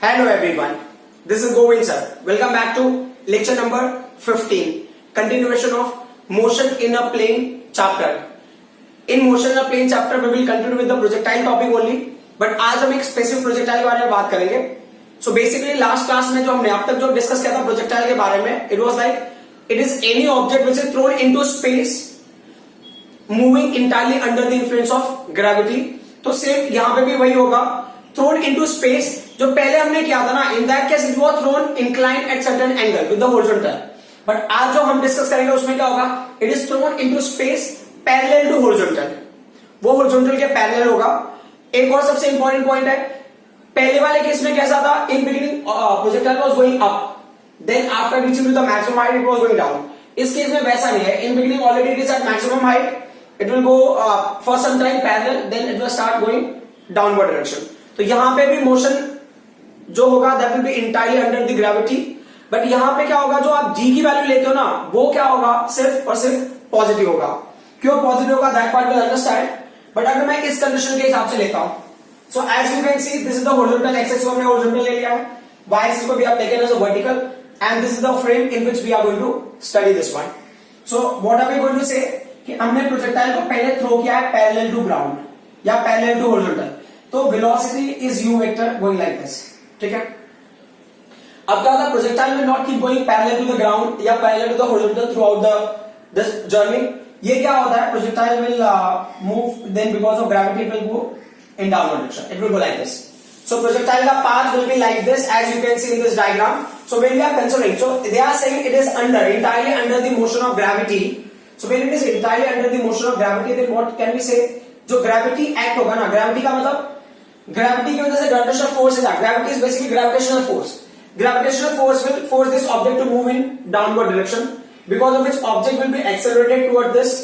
Hello everyone, this is Govind sir. Welcome back to lecture number 15, continuation of motion in a plane chapter. In motion in a plane chapter we will continue with the projectile topic only, but आज हम एक specific projectile के बारे में बात करेंगे. So basically last class में जो हमने अब तक जो डिस्कस किया था प्रोजेक्टाइल के बारे में, it was like it is any object which is thrown into space moving entirely under the influence of gravity. तो सेम यहाँ पे भी वही होगा, थ्रोन इनटू स्पेस. जो पहले हमने किया था ना, in that case it was thrown inclined at certain angle with the horizontal. But आज जो हम डिस्कस करेंगे उसमें क्या होगा, it is thrown into space parallel to horizontal. वो हॉरिजॉन्टल के पैरेलल होगा. एक और सबसे इंपॉर्टेंट पॉइंट है, पहले वाले केस में कैसा था, in beginning projectile was going up, then after reaching to the maximum height it was going down. इस केस में वैसा नहीं है. In beginning already it is at maximum height, it will go for some time parallel, then it will start going downward direction. तो यहां पे भी motion जो होगा that will be entirely under the gravity. But यहां पे क्या होगा, जो आप g की वैल्यू लेते हो ना, वो क्या होगा, सिर्फ और सिर्फ पॉजिटिव होगा. क्यों पॉजिटिव होगा, that part will understand. But अगर मैं इस कंडीशन के हिसाब से लेता हूं, so as you can see this is the horizontal axis को हमने हॉरिजॉन्टल ले लिया है, y एक्सिस को भी आप taken as a vertical, and this is the frame in which we are going to study this one. So what are we going to say कि हमने प्रोजेक्टाइल को पहले थ्रो किया है पैरेलल टू ग्राउंड या पैरेलल टू हॉरिजॉन्टल. तो velocity is u vector going like this. ठीक है. अब क्या होता है, projectile will not keep going parallel to the ground या parallel to the horizontal throughout the this journey. ये क्या होता है, projectile will move then because of gravity it will go in downward direction. It will go like this. So projectile का path will be like this, as you can see in this diagram. So when we are considering, so they are saying it is entirely under the motion of gravity. So when it is entirely under the motion of gravity, then what can we say? जो gravity act होगा ना, gravity का मतलब gravity की वजह से gravitational force है. Gravity is basically gravitational force. Gravitational force will force this object to move in downward direction, because of which object will be accelerated toward this.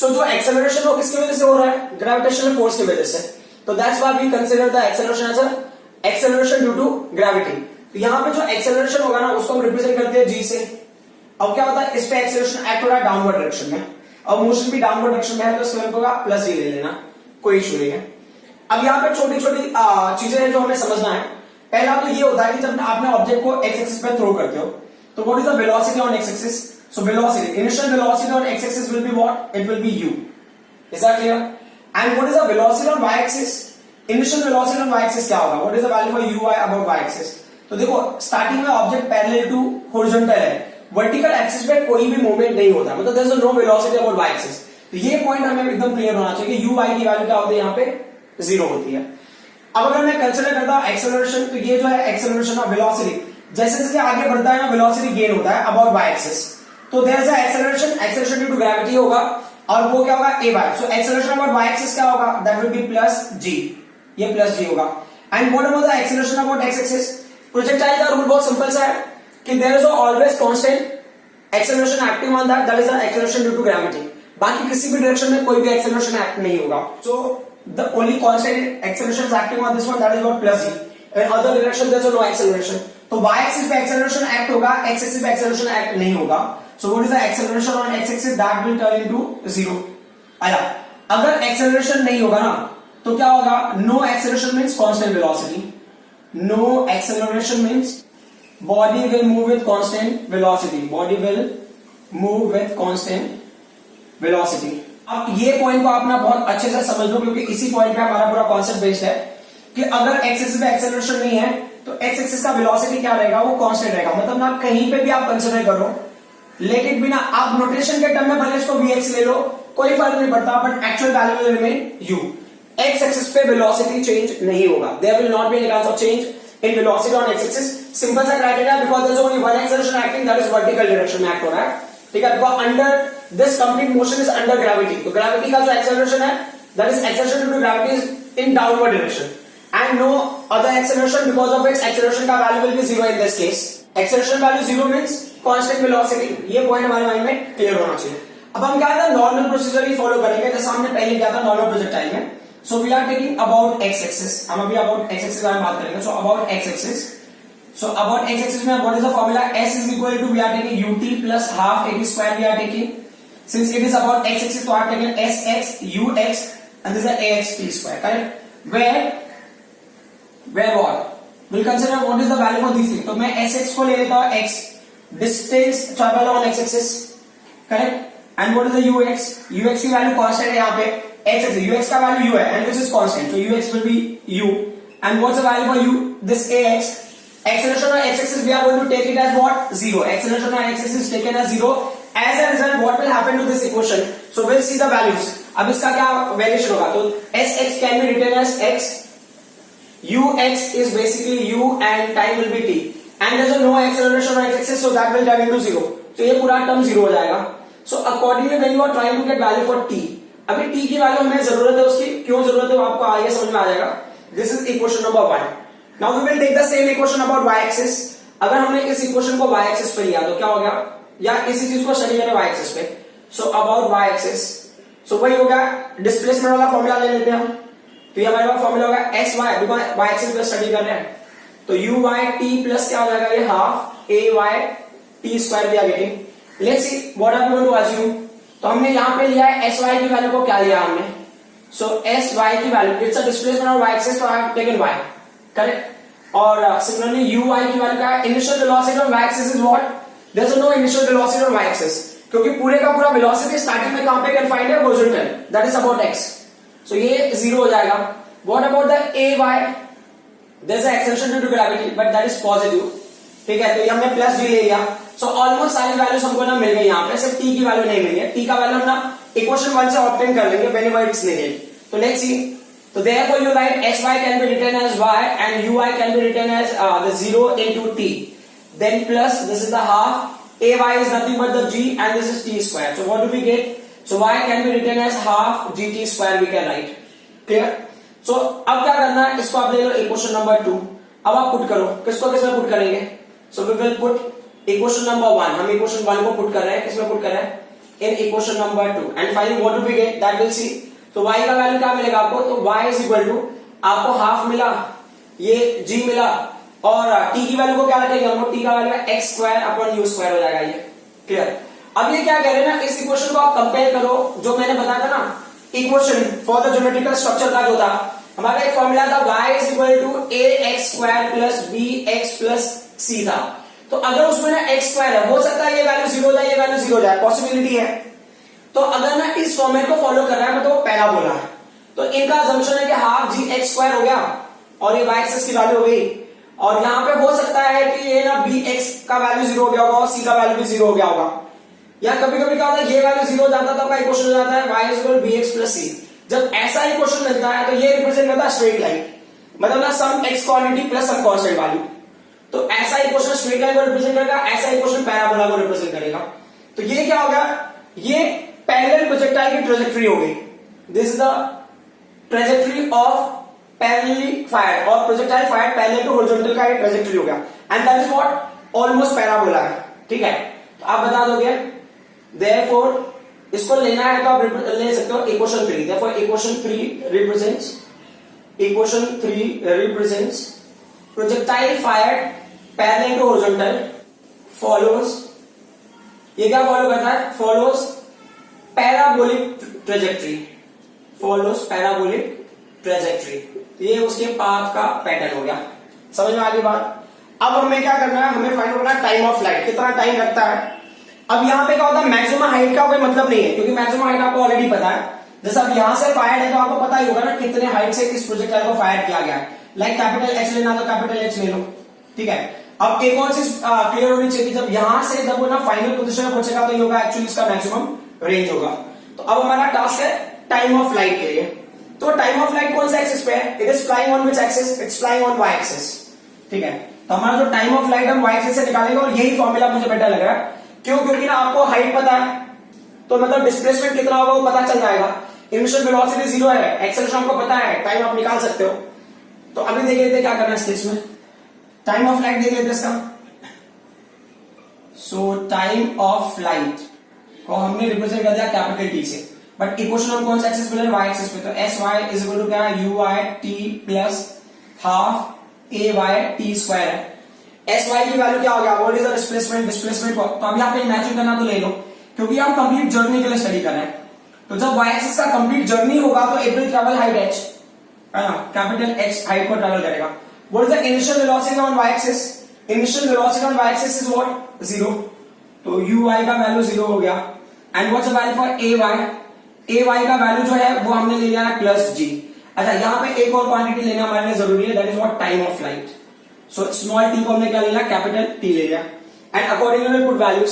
So जो acceleration हो किसकी वजह से हो रहा है, gravitational force की वजह से. So that's why we consider the acceleration as a acceleration due to gravity. तो यहाँ पे जो acceleration होगा ना, उसको हम रिप्रेजेंट करते हैं g से. अब क्या होता है, इस पे एक्सेलरेशन एक्ट हो रहा है डाउनवर्ड डायरेक्शन में, अब मोशन भी डाउनवर्ड डायरेक्शन में है, तो इसका होगा प्लस जी ले लेना, कोई इशू नहीं है. अब यहाँ पे छोटी छोटी चीजें हैं जो हमें समझना है. पहला तो ये होता है कि जब आपने ऑब्जेक्ट को एक्स एक्सिस पे थ्रो करते हो, तो what is the velocity on x axis. So velocity, initial velocity on x axis will be what, it will be u. Is that clear? And what is the velocity on y axis. Initial velocity on y axis क्या होगा, what is the value for u y about y axis. तो देखो starting में object parallel to horizontal है, vertical axis पे कोई भी movement नहीं होता, मतलब there is no velocity about y axis. तो ये पॉइंट हमें एकदम क्लियर होना चाहिए कि u y की वैल्यू क्या होती है, यहाँ पे 0 होती है. अब अगर मैं कंसीडर करता हूं एक्सेलरेशन, तो ये जो है एक्सेलरेशन ऑफ वेलोसिटी, जैसे जैसे आगे बढ़ता है ना वेलोसिटी गेन होता है अबाउट वाई एक्सिस. तो there is acceleration due to gravity होगा, और वो क्या होगा a बाय. So acceleration about y axis क्या होगा, that will be plus g. ये प्लस g होगा. And what about the acceleration about x axis. Projectile का रूल बहुत सिंपल सा है कि there is always constant acceleration acting on that is the acceleration due to gravity. बाकी किसी भी डायरेक्शन में कोई भी एक्सेलरेशन एक्ट नहीं होगा. So the only constant acceleration is acting on this one, that is what plus g. In other direction there is no acceleration. तो y axis पे एक्सेलरेशन एक्ट होगा, x एक्सिस पे acceleration act नहीं होगा. So what is the acceleration on x axis, that will turn into 0. आया. अगर acceleration नहीं होगा ना, तो क्या होगा, no acceleration means constant velocity. No acceleration means body will move with constant velocity. Body will move with constant velocity. अब ये पॉइंट को आप ना बहुत अच्छे से समझ लो, क्योंकि इसी पॉइंट पे हमारा पूरा कॉन्सेप्ट बेस्ड है कि अगर x एक्सिस पे एक्सेलरेशन नहीं है, तो x एक्सिस का वेलोसिटी क्या रहेगा, वो कांस्टेंट रहेगा. मतलब ना कहीं पे भी आप कंसीडर करो, लेकिन बिना आप नोटेशन के टर्म में भले इसको vx ले लो, कोई फर्क नहीं पड़ता, but actual value will remain u. x axis पे वेलोसिटी चेंज नहीं होगा, there will not be any kind of change in velocity on x axis. Simple सा criteria, because there is only one acceleration acting, that is vertical direction में act हो रहा है. ठीक है, because under this complete motion is under gravity. तो gravity का जो एक्सेलरेशन है, that is acceleration due to gravity is in downward direction, and no other acceleration, because of which acceleration का value will be 0 in this case. Acceleration value 0 means constant velocity. ये point हमारे mind में clear होना चाहिए. अब हम क्या है, नॉर्मल प्रोसीजर ही फॉलो करेंगे जैसा हमने पहले किया था नॉर्मल प्रोजेक्टाइल में. So we are taking about x axis. हम अभी about x axis बारे में बात करेंगे. So about x axis. So about x axis में what is the formula? S is equal to we are taking ut plus half at square we are taking. Since it is about x axis, so I are taking sx ux and this is ax t square. Correct? Where what? Will consider what is the value for this thing. तो मैं S x को ले लेता हूं, x distance travel on x axis, correct. And what is the you x, you x की value constant है यहाँ पे, एक्स एक्सिस यू एक्स का वैल्यू यू है and this is constant, so you x will be you. And what's the value for you, this A x, acceleration on x-axis we are going to take it as what, 0. Acceleration on x-axis is taken as 0. As a result what will happen to this equation, so we'll see the values। अब इसका क्या valuation होगा, तो sx can be written as x, ux is basically u and time will be t, and there's no acceleration on x-axis so that will turn into 0, तो ये पूरा term 0 हो जाएगा। So accordingly when you are trying to get value for t, अभी t की value हमें जरूरत है, उसकी क्यों जरूरत है वो आपको आगे समझ में आ जाएगा। This is equation number 1। Now we will take the same equation about y-axis। अगर हमने इस इक्वेशन को y-axis पे लिया तो क्या हो गया, या इसी चीज को स्टडी करें y-axis पे, so about y-axis, so वही हो गया डिस्प्लेसमेंट वाला फॉर्मूला ले लेते हैं हम। तो ये हमारे पास फॉर्मूला होगा एस वाई, बिकॉज y-axis पे स्टडी कर रहे हैं, तो यू वाई टी प्लस क्या हो जाएगा, ये half a y t square we are getting. Let's see what are we going to assume. तो हमने यहाँ पे लिया है एस वाई की वैल्यू को, क्या लिया हमने, सो एस वाई की value, it's a displacement of y-axis, so I have taken y, correct. और सिमिलरली यू वाई की वैल्यू क्या है, initial velocity on y-axis is what, there is no initial velocity on y-axis, क्योंकि पूरे का पूरा velocity starting में कहां पे कन्फाइंड है, horizontal, that is about x, so ये 0 हो जाएगा। What about the a y, there is a acceleration due to gravity but that is positive, ठीक है, तो ये हमने प्लस जी ले लिया। सो ऑलमोस्ट सारी वैल्यूज हमको ना मिल गई, यहाँ पे सिर्फ t की वैल्यू नहीं मिली है, t का वैल्यू हम ना इक्वेशन 1 से ऑब्टेन कर लेंगे व्हेनेवर इट्स नीडेड। तो let's see, so therefore you write sy can be written as y and ui can be written as the 0 into t, then plus this is the half ay is nothing but the g and this is t square, so what do we get, so y can be written as half gt square we can write, clear। so अब क्या करना है, इसको आप ले लो equation number 2, अब आप put करो, किसको किसमें पुट करेंगे, so we will put equation number 1, हम इक्वेशन 1 को पुट कर रहे हैं, किसमें पुट कर रहे हैं, in equation number 2 and finally what do we get, that we'll see। तो y का वैल्यू क्या मिलेगा आपको, तो y इज इक्वल टू, आपको हाफ मिला, ये g मिला, और t की वैल्यू को क्या रखेंगे हम, t का वैल्यू है x square upon u square हो जाएगा, ये क्लियर। अब ये क्या कह रहे हैं ना, इस इक्वेशन को आप कंपेयर करो, जो मैंने बताया था ना equation for the geometrical structure का जो था, हमारा एक फॉर्मूला था y is equal to ax square plus bx plus c था। तो अगर उसमें ना x स्क्वायर है, हो सकता है ये वैल्यू 0 हो जाए, ये वैल्यू 0 हो जाए, पॉसिबिलिटी है। तो अगर ना इस फॉर्मेट को फॉलो कर रहा है, मतलब वो पहला बोला है, तो इनका अजम्पशन है कि हाफ जी एक्स स्क्वायर हो गया और ये वाई एक्सिस की वैल्यू हो गई, और यहाँ पे हो सकता है कि ये ना बी एक्स का वैल्यू 0 हो गया होगा और सी का वैल्यू भी 0 हो गया होगा, या कभी कभी क्या होता है ये वैल्यू 0 हो जाता है तो आपका इक्वेशन हो जाता है y is equal b x plus c. जब ऐसा इक्वेशन मिलता है तो ये रिप्रेजेंट करता है स्ट्रेट लाइन, मतलब ना some x quantity plus some constant value, तो ऐसा इक्वेशन स्ट्रेट लाइन को रिप्रेजेंट करेगा, ऐसा इक्वेशन पैराबोला को रिप्रेजेंट करेगा। तो ये क्या होगा, ये पैरेलल प्रोजेक्टाइल की ट्रेजेक्टरी हो गई, this is the trajectory of parallelly fired, और projectile fired parallel to horizontal का ये ट्रेजेक्टरी हो गया, and that is what almost parabola है, ठीक है। तो आप बता दोगे, देयरफॉर इसको लेना है तो आप ले सकते हो equation 3, therefore equation 3 represents projectile fired parallel to horizontal follows, ये क्या फॉलो करता है, follows parabolic trajectory, follows parabolic trajectory, ये उसके पाथ का पैटर्न हो गया, समझ में आ गई बात। अब हमें क्या करना है, हमें फाइंड करना है टाइम ऑफ फ्लाइट, कितना टाइम लगता है। अब यहाँ पे क्या होता है, मैक्सिमम हाइट का कोई मतलब नहीं है, क्योंकि मैक्सिमम हाइट आपको ऑलरेडी पता है, जैसे अब यहां से फायर है तो आपको पता ही होगा ना कितने हाइट से किस प्रोजेक्टाइल को फायर किया गया है, लाइक कैपिटल एच लेना तो कैपिटल एच ले लो, ठीक है। अब एक और चीज क्लियर होनी चाहिए, जब यहां से जब वो ना फाइनल पोजीशन में पहुंचेगा तो ये होगा एक्चुअली इसका मैक्सिमम रेंज होगा। तो अब हमारा टास्क है टाइम ऑफ फ्लाइट के लिए, तो टाइम ऑफ फ्लाइट कौन सा एक्सिस पे है, it is flying on which axis, it's flying on y axis, ठीक है। तो हमारा जो टाइम ऑफ फ्लाइट हम वाई एक्सिस से निकालेंगे, और यही फॉर्मूला मुझे बेटर लग रहा है, क्यों, क्योंकि ना आपको हाइट पता है तो मतलब डिस्प्लेसमेंट कितना होगा वो पता चल जाएगा, इनिशियल वेलोसिटी 0 है, एक्सेलरेशन आपको पता है, टाइम आप निकाल सकते हो। तो अभी देख लेते क्या करना है इस केस में, टाइम ऑफ फ्लाइट देख लेते इसका। सो टाइम ऑफ फ्लाइट को हमने रिप्रेजेंट कर दिया कैपिटल टी से, बट इक्वेशन हम कौन सा एक्सिस पे, वाई एक्सिस पे, तो s y is equal to क्या है, u y t plus half a y t square है। एस वाई की वैल्यू क्या हो गया, what is the displacement, displacement को तो अभी आप इमेजिन करना तो ले लो, क्योंकि हम कंप्लीट जर्नी के लिए स्टडी कर रहे हैं। तो जब वाई एक्सिस का कंप्लीट जर्नी होगा तो it will travel height H, है ना, कैपिटल एच हाइट को ट्रेवल करेगा। What is the initial velocity on y-axis? Initial velocity on y-axis is what? 0. तो uy का वैल्यू 0 हो गया. And what's the value for ay का वैल्यू जो है वो हमने ले लिया है प्लस g. अच्छा, यहाँ पे एक और क्वांटिटी लेना हमारे लिए जरूरी है, that is what? Time of flight. So small t को हमने क्या ले लिया? कैपिटल T ले लिया. And accordingly will put values.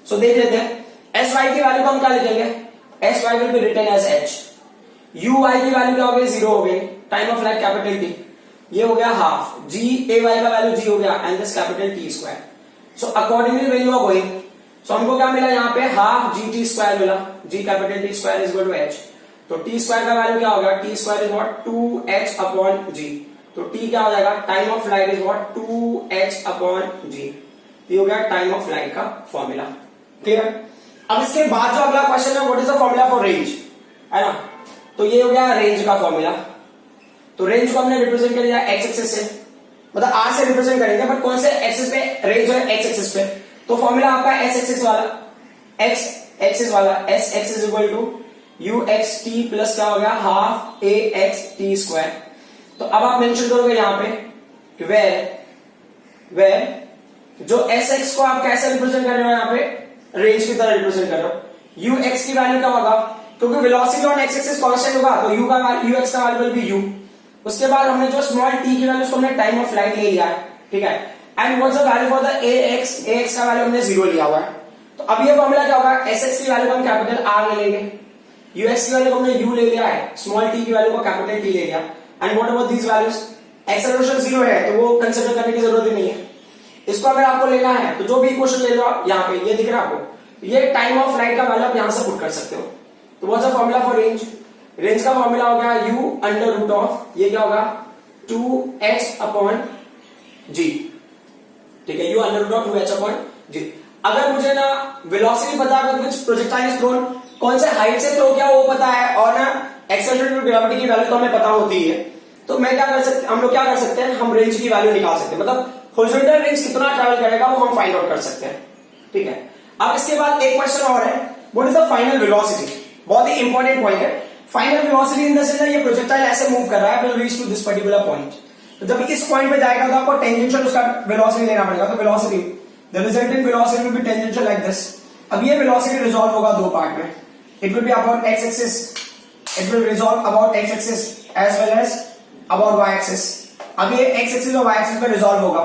So देख लेते हैं sy की वैल्यू को हम क्या लिखेंगे? sy will be written as h. uy की वैल्यू क्या हो गई? 0 हो गई. Time of flight capital T, ये हो गया हाफ. ay का वैल्यू g हो गया and this capital T square. So accordingly when you are going, so हमको क्या मिला यहाँ पे? हाफ gt स्क्वायर मिला. g capital T square is equal to h. तो t स्क्वायर का वैल्यू क्या होगा? t square is what? 2h upon g. तो t क्या हो जाएगा? Time of flight is what? 2h upon g. ये हो गया टाइम ऑफ फ्लाइट का फॉर्मूला. क्लियर? अब इसके बाद जो अगला क्वेश्चन है, what is the formula for range, है ना? तो ये हो गया रेंज का फॉर्मूला. तो रेंज को हमने रिप्रेजेंट कर दिया एक्स एक्सिस से, मतलब आर से रिप्रेजेंट करेंगे, बट कौन से एक्सिस पे रेंज है? एक्स एक्सिस पे. तो फॉर्मूला आपका एस एक्सिस वाला, एक्स एक्सिस वाला, s axis equal to u x t plus क्या हो गया? Half a x t square. तो अब आप मेंशन करोगे यहाँ पे वेर जो एस एक्स को आप कैसे रिप्रेजेंट कर रहे हो? यहाँ पे रेंज की तरह रिप्रेजेंट कर रहे हो. यू एक्स की वैल्यू क्या होगा? क्योंकि velocity on x axis constant होगा, तो यू एक्स का वैल्यू विल बी यू. उसके बाद हमने जो स्मॉल टी की वैल्यू, उसको हमने टाइम ऑफ फ्लाइट ले लिया है. ठीक है. And what's the value for the A x का वैल्यू हमने 0 लिया हुआ है. तो अब ये फॉर्मूला क्या होगा? एस एक्स की वैल्यू को हम कैपिटल आर ले लेंगे, यू एक्स की वैल्यू को हमने यू ले लिया है, स्मॉल टी की वैल्यू को कैपिटल टी ले लिया. And what about these values? Acceleration 0 है तो वो कंसीडर करने की जरूरत ही नहीं है. इसको अगर आपको लेना है तो जो भी इक्वेशन ले लो आप, यहाँ पे ये दिख रहा है आपको, ये टाइम ऑफ फ्लाइट का वैल्यू आप यहां से पुट कर सकते हो. तो what's the formula for range? Range का फॉर्मूला हो गया u अंडर रूट ऑफ, ये क्या होगा? 2h upon g. ठीक है, u under root of 2h upon g. अगर मुझे ना वेलोसिटी पता है, विच प्रोजेक्टाइल इज थ्रोन, कौन से हाइट से थ्रो किया वो पता है, और ना एक्सेलरेशन टू ग्रेविटी की वैल्यू तो हमें पता होती है, तो मैं क्या कर सकते, हम लोग क्या कर सकते हैं? हम रेंज की वैल्यू निकाल सकते हैं, मतलब हॉरिजॉन्टल रेंज कितना ट्रैवल करेगा वो हम फाइंड आउट कर सकते हैं. ठीक है. अब इसके बाद एक क्वेश्चन और है, what is the final velocity? बहुत ही इंपॉर्टेंट पॉइंट है. Final velocity in the sense ये प्रोजेक्टाइल ऐसे मूव कर रहा है, will reach to this particular point. तो जब इस पॉइंट पे जाएगा तो आपको टेंजेंशियल उसका वेलोसिटी लेना पड़ेगा. तो velocity, the resultant velocity will be tangential like this. अब ये वेलोसिटी रिजॉल्व होगा दो पार्ट में. It will be about x axis, it will resolve about x axis as well as about y axis. अब ये एक्स एक्सिस और y axis पे resolve होगा.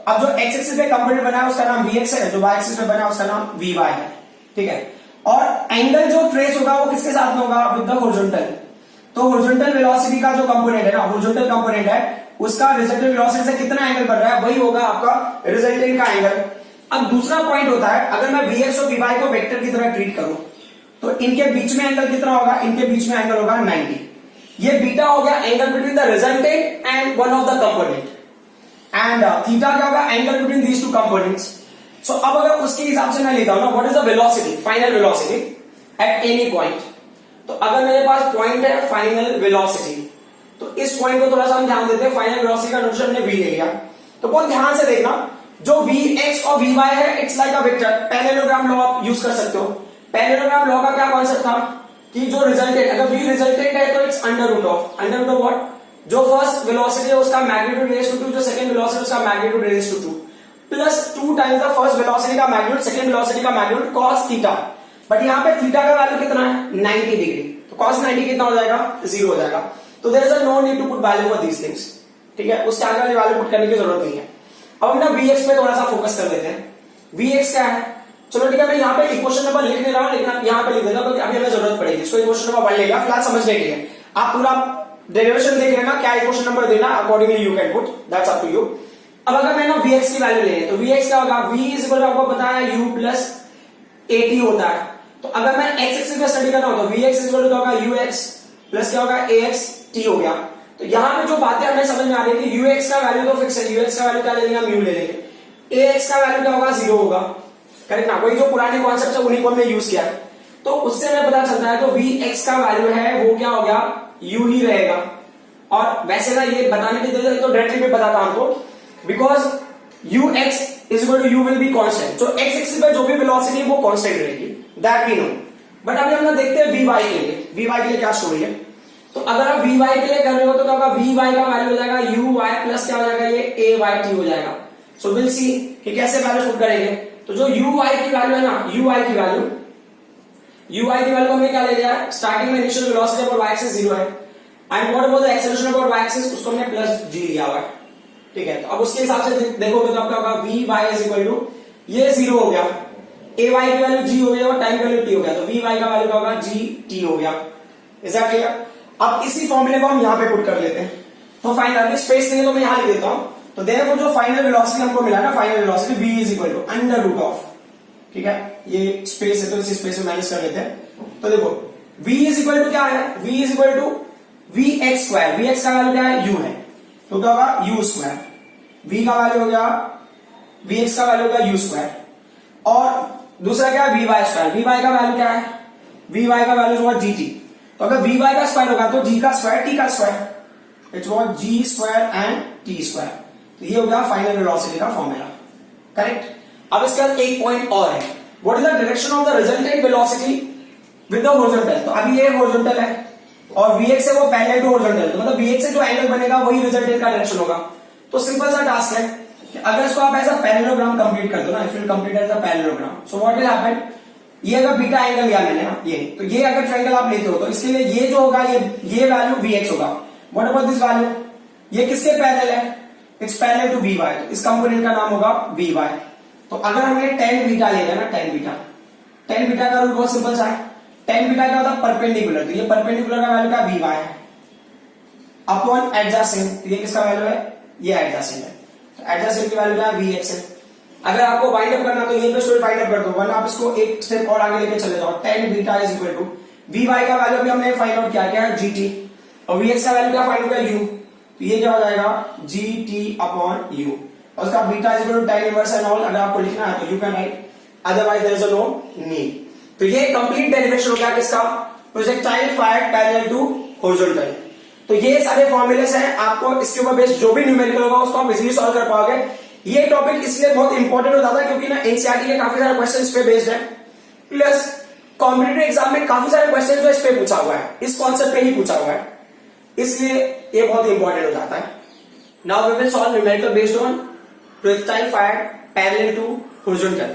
अब जो एक्स एक्सिस पे कंपोनेंट बना है उसका नाम vx है, जो वाई एक्सिस पे बना है उसका नाम vy है. ठीक है. और एंगल जो ट्रेस होगा वो किसके साथ में होगा? With the horizontal. तो हॉरिजॉन्टल वेलोसिटी का जो कंपोनेंट है ना, हॉरिजॉन्टल कंपोनेंट है, उसका रिजल्टेंट वेलोसिटी से कितना एंगल बढ़ रहा है, वही होगा आपका रिजल्टेंट का एंगल. अब दूसरा पॉइंट होता है, अगर मैं vx और vy को वेक्टर की तरह ट्रीट करूं तो इनके बीच में एंगल कितना होगा? इनके बीच में एंगल होगा 90. ये बीटा हो गया angle between the resultant and one of the component. And theta क्या होगा? Angle between these two components. So अब अगर उसके हिसाब से मैं लेता हूं ना, what is the velocity, final velocity at any point. तो अगर मेरे पास पॉइंट है फाइनल वेलोसिटी, तो इस पॉइंट को थोड़ा सा हम ध्यान देते हैं. फाइनल वेलोसिटी का नोशन हमने v ले लिया, तो बहुत ध्यान से देखना, जो vx और vy है it's like a vector. Parallelogram law आप यूज कर सकते हो. पैरेललोग्राम लॉ का क्या कॉन्सेप्ट था कि जो रिजल्टेंट, अगर v रिजल्टेंट है तो it's under root of what? जो फर्स्ट वेलोसिटी है उसका मैग्नीट्यूड रेज टू 2, जो सेकंड वेलोसिटी उसका magnitude raise to 2 plus 2 times the first velocity का मैग्नीट्यूड, सेकंड वेलोसिटी का मैग्नीट्यूड cos थीटा. बट यहाँ पे थीटा का वैल्यू कितना है? 90 डिग्री. तो cos 90 कितना हो जाएगा? 0 हो जाएगा. तो there is no need to put value for these things. ठीक है, उसके आगे वैल्यू पुट करने की जरूरत नहीं है. अब हम ना vx पे थोड़ा सा फोकस कर लेते हैं. vx क्या है? चलो ठीक है, मैं यहाँ पे इक्वेशन नंबर लिख नहीं रहा हूं, लेकिन आप यहाँ पे लिख देना क्योंकि अभी हमें जरूरत पड़ेगी. इसको इक्वेशन नंबर 1 लेगा फिलहाल समझने के लिए. आप पूरा डेरिवेशन देख लेना, क्या इक्वेशन नंबर देना, accordingly you can put, that's up to you. अब अगर मैं ना vx की वैल्यू ले, तो vx क्या होगा? v इज इक्वल टू, आपको पता है, u प्लस at होता है. तो अगर मैं x एक्सिस पे स्टडी कर रहा हूं तो vx इज इक्वल टू क्या होगा? ux प्लस क्या होगा? ax t हो गया. तो यहां पे जो बातें हमें समझ में आ रही है कि ux का वैल्यू तो फिक्स है, ux का वैल्यू क्या ले लेंगे? हम u ले लेंगे. ax का वैल्यू क्या होगा? 0 होगा. करेक्ट ना? वही जो पुराने कॉन्सेप्ट है उन्हीं को हमने यूज किया. तो उससे हमें पता चलता है तो vx का वैल्यू है वो क्या हो गया? u ही रहेगा. और वैसे ना ये बताने की जरूरत है तो डायरेक्टली मैं बताता हूं आपको, because ux is equal to u will be constant. जो x एक्सिस पे जो भी वेलोसिटी है वो कांस्टेंट रहेगी, दैट वी नो. बट अभी हम ना देखते हैं vy के लिए. vy के लिए क्या स्टोरी है? तो अगर आप वी वाई के लिए कर रहे हो तो क्या होगा, वी वाई का वैल्यू हो जाएगा यू वाई प्लस क्या हो जाएगा, ये ए वाई टी हो जाएगा। सो विल सी कि कैसे वैल्यू पुट करेंगे। तो जो यू वाई की वैल्यू है ना, यू वाई की वैल्यू को हमने क्या ले लिया है, स्टार्टिंग में initial velocity about y axis 0 है and what about the acceleration about y axis, उसको हमने प्लस जी लिया हुआ है। ठीक है, तो अब उसके हिसाब से देखोगे तो आपका होगा v y is equal to, ये 0 हो गया, ए वाई की वैल्यू जी हो गया और टाइम की वैल्यू टी हो गया, तो वी वाई का वैल्यू क्या होगा, जी टी हो गया। Is that clear. अब इसी फॉर्मूले को हम यहां पे पुट कर लेते हैं। तो फाइनल स्पेस नहीं है तो मैं यहां लिख देता हूं। तो देयरफॉर जो फाइनल वेलोसिटी हमको मिला ना, final velocity v is equal to under root of, ठीक है, ये स्पेस है तो इसी स्पेस में माइनस कर लेते हैं। तो देखो v इज इक्वल टू क्या है, v is equal to v x square, v x का वैल्यू क्या है, u है, तो क्या होगा u स्क्वायर, v का वैल्यू हो गया, वी एक्स का वैल्यू हो गया u स्क्वायर, और दूसरा क्या है v y square, v y का वैल्यू क्या है, वी वाई का वैल्यू होगा जी टी। तो अगर वी वाई का स्क्वायर होगा तो जी का स्क्वायर टी का square, it's what G square and T square. तो ये हो गया फाइनल वेलोसिटी का फॉर्मूला, करेक्ट। अब इसके बाद एक पॉइंट और है, what is the direction of the resultant velocity with the horizontal. तो अभी ये हॉरिजॉन्टल है और वीएक्स से वो पैरेलल टू हॉरिजॉन्टल, तो मतलब वीएक्स से जो एंगल बनेगा वही रिजल्टेंट का डायरेक्शन होगा। तो सिंपल सा टास्क है कि अगर इसको आप ऐसा पैरेललोग्राम कंप्लीट कर दो ना, if you complete as a parallelogram, so what will happen, ये अगर बीटा एंगल लिया मैंने ना, ये तो ये अगर ट्रायंगल आप लेते हो तो इसके लिए ये जो होगा ये वैल्यू वीएक्स होगा। व्हाट अबाउट दिस वैल्यू, ये किसके पैरेलल है, it's parallel to v y, इस कंपोनेंट का नाम होगा वी वाई। तो अगर हमने टेन बीटा ले लिया ना, टेन बीटा का रूल बहुत सिंपल सा है, टेन बीटा क्या होता है परपेंडिकुलर, तो ये परपेंडिकुलर का वैल्यू क्या वी वाई है अपॉन एडजेसेंट, ये किसका वैल्यू है, ये एडजेसेंट है, तो एडजेसेंट की वैल्यू क्या है वी एक्स है। अगर आपको वाइंड अप करना तो ये पे स्टोरी वाइंड अप कर दो, वरना आप इसको एक स्टेप और आगे लेके चले जाओ। Tan beta is equal to v y का वैल्यू भी हमने फाइंड आउट किया, क्या है जी टी, और वी एक्स का वैल्यू क्या फाइंड आउट किया यू, तो ये क्या हो जाएगा जी टी अपॉन यू, और उसका beta is equal to tan inverse and all. अगर आपको लिखना है तो you can write, otherwise there is no need. तो ये कंप्लीट डेरिवेशन हो गया किसका, projectile fired parallel to horizontal. तो ये सारे फॉर्मूलेस हैं, आपको इसके ऊपर बेस्ड जो भी न्यूमेरिकल होगा उसको आप इजीली सॉल्व कर पाओगे। ये टॉपिक इसलिए बहुत इंपॉर्टेंट होता था क्योंकि ना एनसीईआरटी के काफी सारे क्वेश्चन इस पे बेस्ड है, प्लस कॉम्पिटिटिव एग्जाम में काफी सारे क्वेश्चन जो इस पे पूछा हुआ है, इस कॉन्सेप्ट पे ही पूछा हुआ है, इसलिए ये बहुत इंपॉर्टेंट हो जाता है। Now we will solve numerical based on projectile fired parallel to horizontal,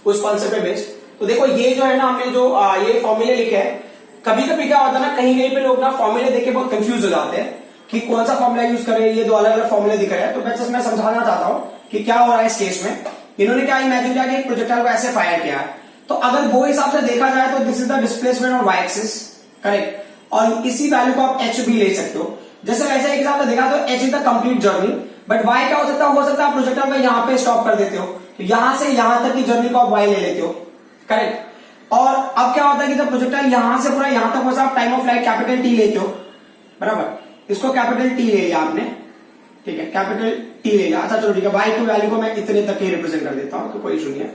उस कॉन्सेप्ट पे बेस्ड। तो देखो ये जो है ना, हमने जो ये फॉर्मूले लिखे हैं, कभी कभी क्या होता है ना, कहीं पे लोग ना फॉर्मूले देख के बहुत कंफ्यूज हो जाते हैं कि कौन सा फॉर्मूला यूज करें, ये दो अलग अलग फॉर्मूले दिख रहे हैं। तो मैं समझाना चाहता हूं कि क्या हो रहा है इस केस में। इन्होंने क्या इमेजिन किया कि एक प्रोजेक्टाइल को ऐसे फायर किया है, तो अगर वो हिसाब से देखा जाए तो this is the displacement on y axis, correct, और इसी वैल्यू को आप एच भी ले सकते हो। जैसे वैसे एक हिसाब से देखा तो H is the complete journey, but why क्या हो सकता है आप प्रोजेक्टाइल को यहाँ पे स्टॉप कर देते हो, तो यहां से यहां तक की जर्नी को आप वाई ले लेते हो, करेक्ट। और अब क्या होता है कि जब प्रोजेक्टाइल यहां से पूरा यहां तक पहुंचा, आप time of flight capital T लेते हो, बराबर, इसको कैपिटल टी ले लिया आपने, ठीक है, कैपिटल टी ले लिया। अच्छा चलो ठीक है, वाई की वैल्यू को मैं इतने तक ही रिप्रेजेंट कर देता हूं, तो कोई इशू नहीं है,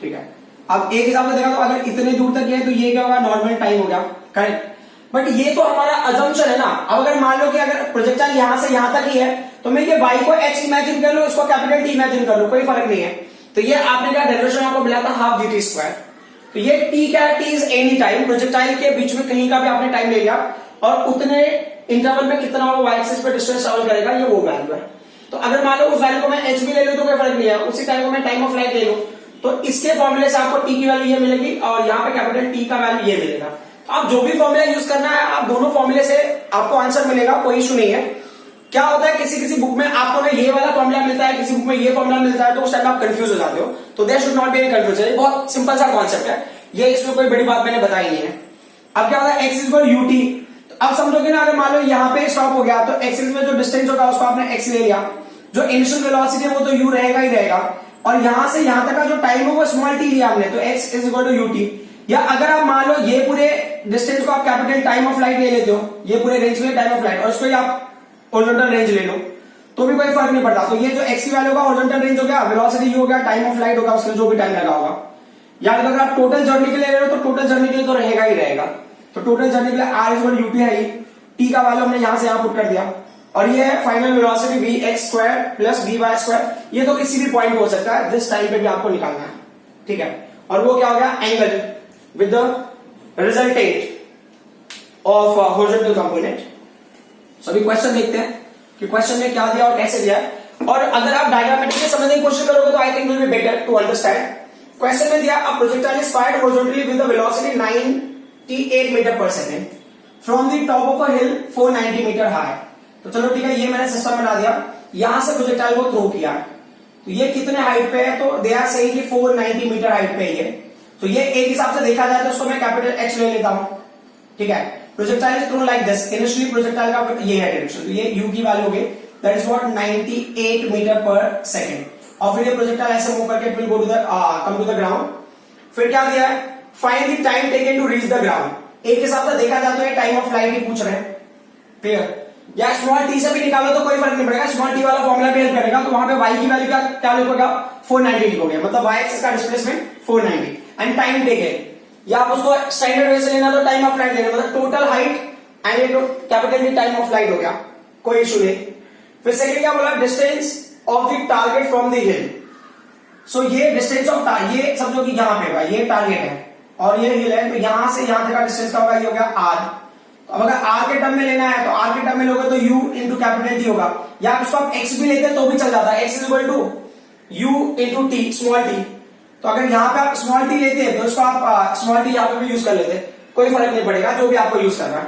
ठीक है। अब एक हिसाब से देखा तो अगर इतने दूर तक है तो ये क्या होगा, नॉर्मल टाइम हो गया, करेक्ट। बट ये तो हमारा अजम्पशन है ना। अब अगर मान लो कि अगर प्रोजेक्टाइल यहां से यहां तक ही है, तो मैं ये वाई को एच इमेजिन कर लो, इसको कैपिटल टी इमेजिन कर लो, कोई फर्क नहीं है। तो ये आपने क्या डेरिवेशन आपको मिला था हाफ जी टी स्क्वायर, तो ये टी क्या है, T is any time, projectile के बीच में कहीं का भी आपने टाइम ले लिया और उतने इंटरवल में कितना वो वाई एक्सिस पे डिस्टेंस ट्रैवल करेगा, ये वो वैल्यू है। तो अगर मान लो उस वैल्यू को मैं एच भी ले लूं तो कोई फर्क नहीं है, उसी टाइम को मैं टाइम ऑफ फ्लाइट ले लूं, तो इसके फॉर्मूले से आपको टी की वैल्यू ये मिलेगी और यहाँ पे कैपिटल टी का वैल्यू ये मिलेगा। तो आप जो भी फॉर्मूला यूज करना है, आप दोनों फॉर्मूले से आपको आंसर मिलेगा, कोई इशू नहीं है। क्या होता है किसी बुक में आपको ना ये वाला फॉर्मूला मिलता है, किसी बुक में ये फॉर्मूला मिलता है, तो उस टाइम आप कंफ्यूज हो जाते हो। तो there should not be any confusion, बहुत सिंपल सा कॉन्सेप्ट है ये, इसमें कोई बड़ी बात मैंने बताई नहीं है। अब क्या होता है x is equal U T, अब समझोगे ना, अगर मान लो यहाँ पे स्टॉप हो गया तो एक्सिस में जो डिस्टेंस होगा उसको आपने एक्स ले लिया, जो इनिशियल वेलोसिटी है वो तो यू रहेगा ही रहेगा, और यहां से यहां तक का जो टाइम है वो स्मॉल टी लिया हमने, तो x is equal to u t. या अगर आप मान लो ये पूरे डिस्टेंस को आप कैपिटल टाइम ऑफ फ्लाइट ले लेते हो, ये पूरे रेंज में टाइम ऑफ फ्लाइट, और इसको आप हॉरिजॉन्टल रेंज ले लो, तो भी कोई फर्क नहीं पड़ता। तो ये जो एक्स की वैल्यू होगा हॉरिजॉन्टल रेंज हो गया, वेलोसिटी यू हो गया, टाइम ऑफ फ्लाइट होगा, उसका जो भी टाइम लगा होगा। या अगर आप टोटल जर्नी के लिए ले रहे हो तो टोटल जर्नी के लिए तो रहेगा ही रहेगा, तो टोटल जर्नी के लिए R is equal to u t है, टी का वैल्यू हमने यहां से यहां पुट कर दिया, और ये है final velocity v x square plus v y square. ये तो किसी भी पॉइंट हो सकता है, जिस टाइम पे भी आपको निकालना है, ठीक है। और वो क्या हो गया, angle with the resultant of horizontal component. So अभी क्वेश्चन देखते हैं कि क्वेश्चन में क्या दिया और कैसे दिया है, और अगर आप डायग्रामेटिकली समझने की कोशिश करोगे तो I think will be better to understand. Question में दिया a projectile is fired horizontally with the velocity 98 metre per second from the top of a hill 490 meter high. तो चलो ठीक है, ये मैंने सिस्टम बना दिया, यहां से प्रोजेक्टाइल को थ्रो किया, तो ये कितने हाइट पे है, तो दे आर सेइंग कि 490 मीटर हाइट पे है ये। तो ये एक हिसाब से देखा जाए तो उसको मैं कैपिटल एच ले लेता हूं, ठीक है। Projectile is throne like this, initially projectile का ये है डायरेक्शन, तो ये u की वैल्यू हो गई, that is what 98 metre per second, और फिर ये प्रोजेक्टाइल ऐसे मूव करके will go to the come to the ground. फिर क्या दिया है, find the time taken to reach the ground. एक हिसाब से देखा जाए तो ये टाइम ऑफ फ्लाइट ही पूछ रहे हैं, क्लियर। या स्मॉल टी से भी निकालो तो कोई फर्क नहीं पड़ेगा, स्मॉल टी वाला फॉर्मूला भी हेल्प करेगा। तो वहां पे y की वैल्यू क्या लिखोगे, 490 लिखोगे, मतलब y एक्सिस का डिस्प्लेसमेंट 490 एंड टाइम टेकन, या आप उसको स्टैंडर्ड वे से लेना तो टाइम ऑफ फ्लाइट लेना, मतलब टोटल हाइट एंड ये कैपिटल टाइम ऑफ फ्लाइट हो गया, कोई इशू नहीं। फिर सेकंड क्या बोला, distance of the target from the hill. So ये डिस्टेंस ऑफ ये समझो कि यहां पे होगा, ये टारगेट है और ये हिल है, तो यहां से यहां तक का डिस्टेंस क्या होगा, ये हो गया r। तो अब अगर r के टर्म में लेना है तो r के टर्म में लोगे तो u इंटू कैपिटल T होगा, या आप इसको आप x भी लेते तो भी चल जाता है, x is equal to u into t, small t. तो अगर यहाँ पे आप स्मॉल टी लेते हैं तो इसको आप स्मॉल टी यहाँ पे भी यूज कर लेते, कोई फर्क नहीं पड़ेगा, जो भी आपको यूज करना है,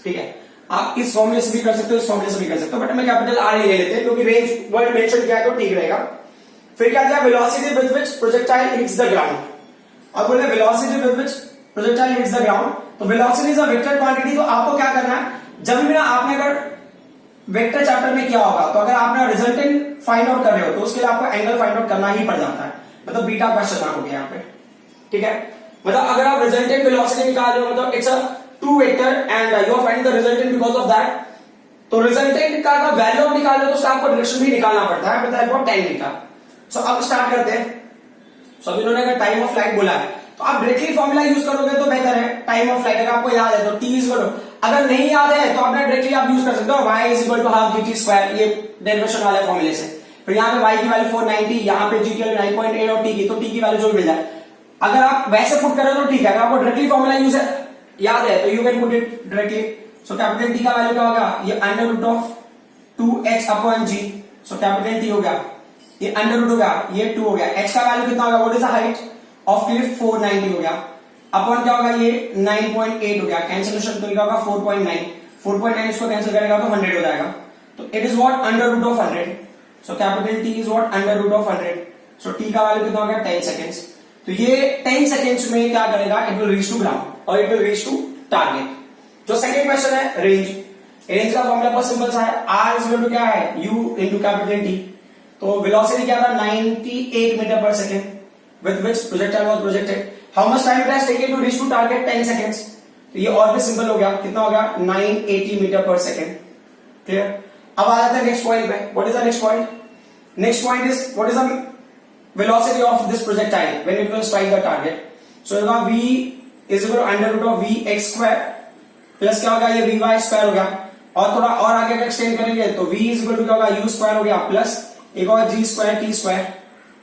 ठीक है। आप इस फॉर्मूले से भी कर सकते हो, इस फॉर्मूले से भी कर सकते हो, बट मैं कैपिटल R ही ले लेते हैं क्योंकि रेंज वर्ड मेंशन किया है तो ठीक रहेगा। फिर क्या दिया, velocity with which projectile hits the ground. अब बोले velocity with which projectile hits the ground, तो velocity is a vector quantity. तो आपको क्या करना है, जब भी ना आपने अगर वेक्टर चैप्टर में किया होगा तो अगर आपने रिजल्टेंट फाइंड आउट कर रहे हो तो उसके लिए आपको एंगल फाइंड आउट करना ही पड़ जाता है, मतलब बीटा क्वेश्चन मार्क हो गया यहाँ पे, ठीक है। मतलब अगर आप रिजल्टेंट वेलोसिटी निकाल रहे हो, मतलब it's a two vector and you are finding the resultant because of that, तो रिजल्टेंट का वैल्यू आप निकाल रहे हो तो उसका आपको डायरेक्शन भी निकालना पड़ता है, मतलब अबाउट 10 मीटर। सो अब स्टार्ट करते हैं। सो अभी इन्होंने अगर टाइम ऑफ फ्लाइट बोला है तो आप डायरेक्टली फॉर्मूला यूज करोगे तो बेहतर है। टाइम ऑफ फ्लाइट अगर आपको याद है तो t इज इक्वल टू, अगर नहीं याद है तो आप डायरेक्टली आप यूज कर सकते हो y is equal to half gt square, ये डेरिवेशन वाले फॉर्मूले से। फिर यहाँ पे y की वैल्यू 490, यहाँ पे g की वैल्यू 9.8 और t की, तो t की वैल्यू जो भी मिल जाए, अगर आप वैसे पुट करें तो ठीक है, अगर आपको डायरेक्टली फॉर्मूला यूज है याद है तो you can put it directly. So capital t का वैल्यू क्या होगा, ये under root of 2h upon g, so capital t हो गया, ये अंडर रूट हो गया, ये 2 हो गया, h का वैल्यू कितना होगा, what is the height of Cliff 490 हो गया, अपॉन क्या होगा, ये 9.8 हो गया, कैंसिलेशन तो क्या होगा 4.9 इसको कैंसिल करेगा तो 100 हो जाएगा, तो it is what under root of 100। So capital T is what under root of 100। So T का वैल्यू कितना हो गया 10 सेकंड्स। तो ये 10 सेकंड्स में क्या करेगा, it will reach to ground और it will reach to target. जो सेकंड क्वेश्चन है रेंज, रेंज का फॉर्मूला बहुत सिंपल सा है, r इज इक्वल टू क्या है, u इनटू कैपिटल T। तो वेलोसिटी क्या था 98 metre per second with which projectile was projected. How much time it has taken to reach to target, 10 seconds. तो ये और भी सिंपल हो गया, कितना हो गया 980 मीटर पर सेकंड, क्लियर। अब आ जाते हैं नेक्स्ट पॉइंट पे। What is the next point, next point is what is the velocity of this projectile when it will strike the target. So होगा v is equal to under root of vx square plus क्या होगा, ये vy square हो गया, और थोड़ा और आगे का एक्सटेंड करेंगे तो v इज इक्वल टू क्या होगा, u स्क्वायर हो गया प्लस एक और g square t square,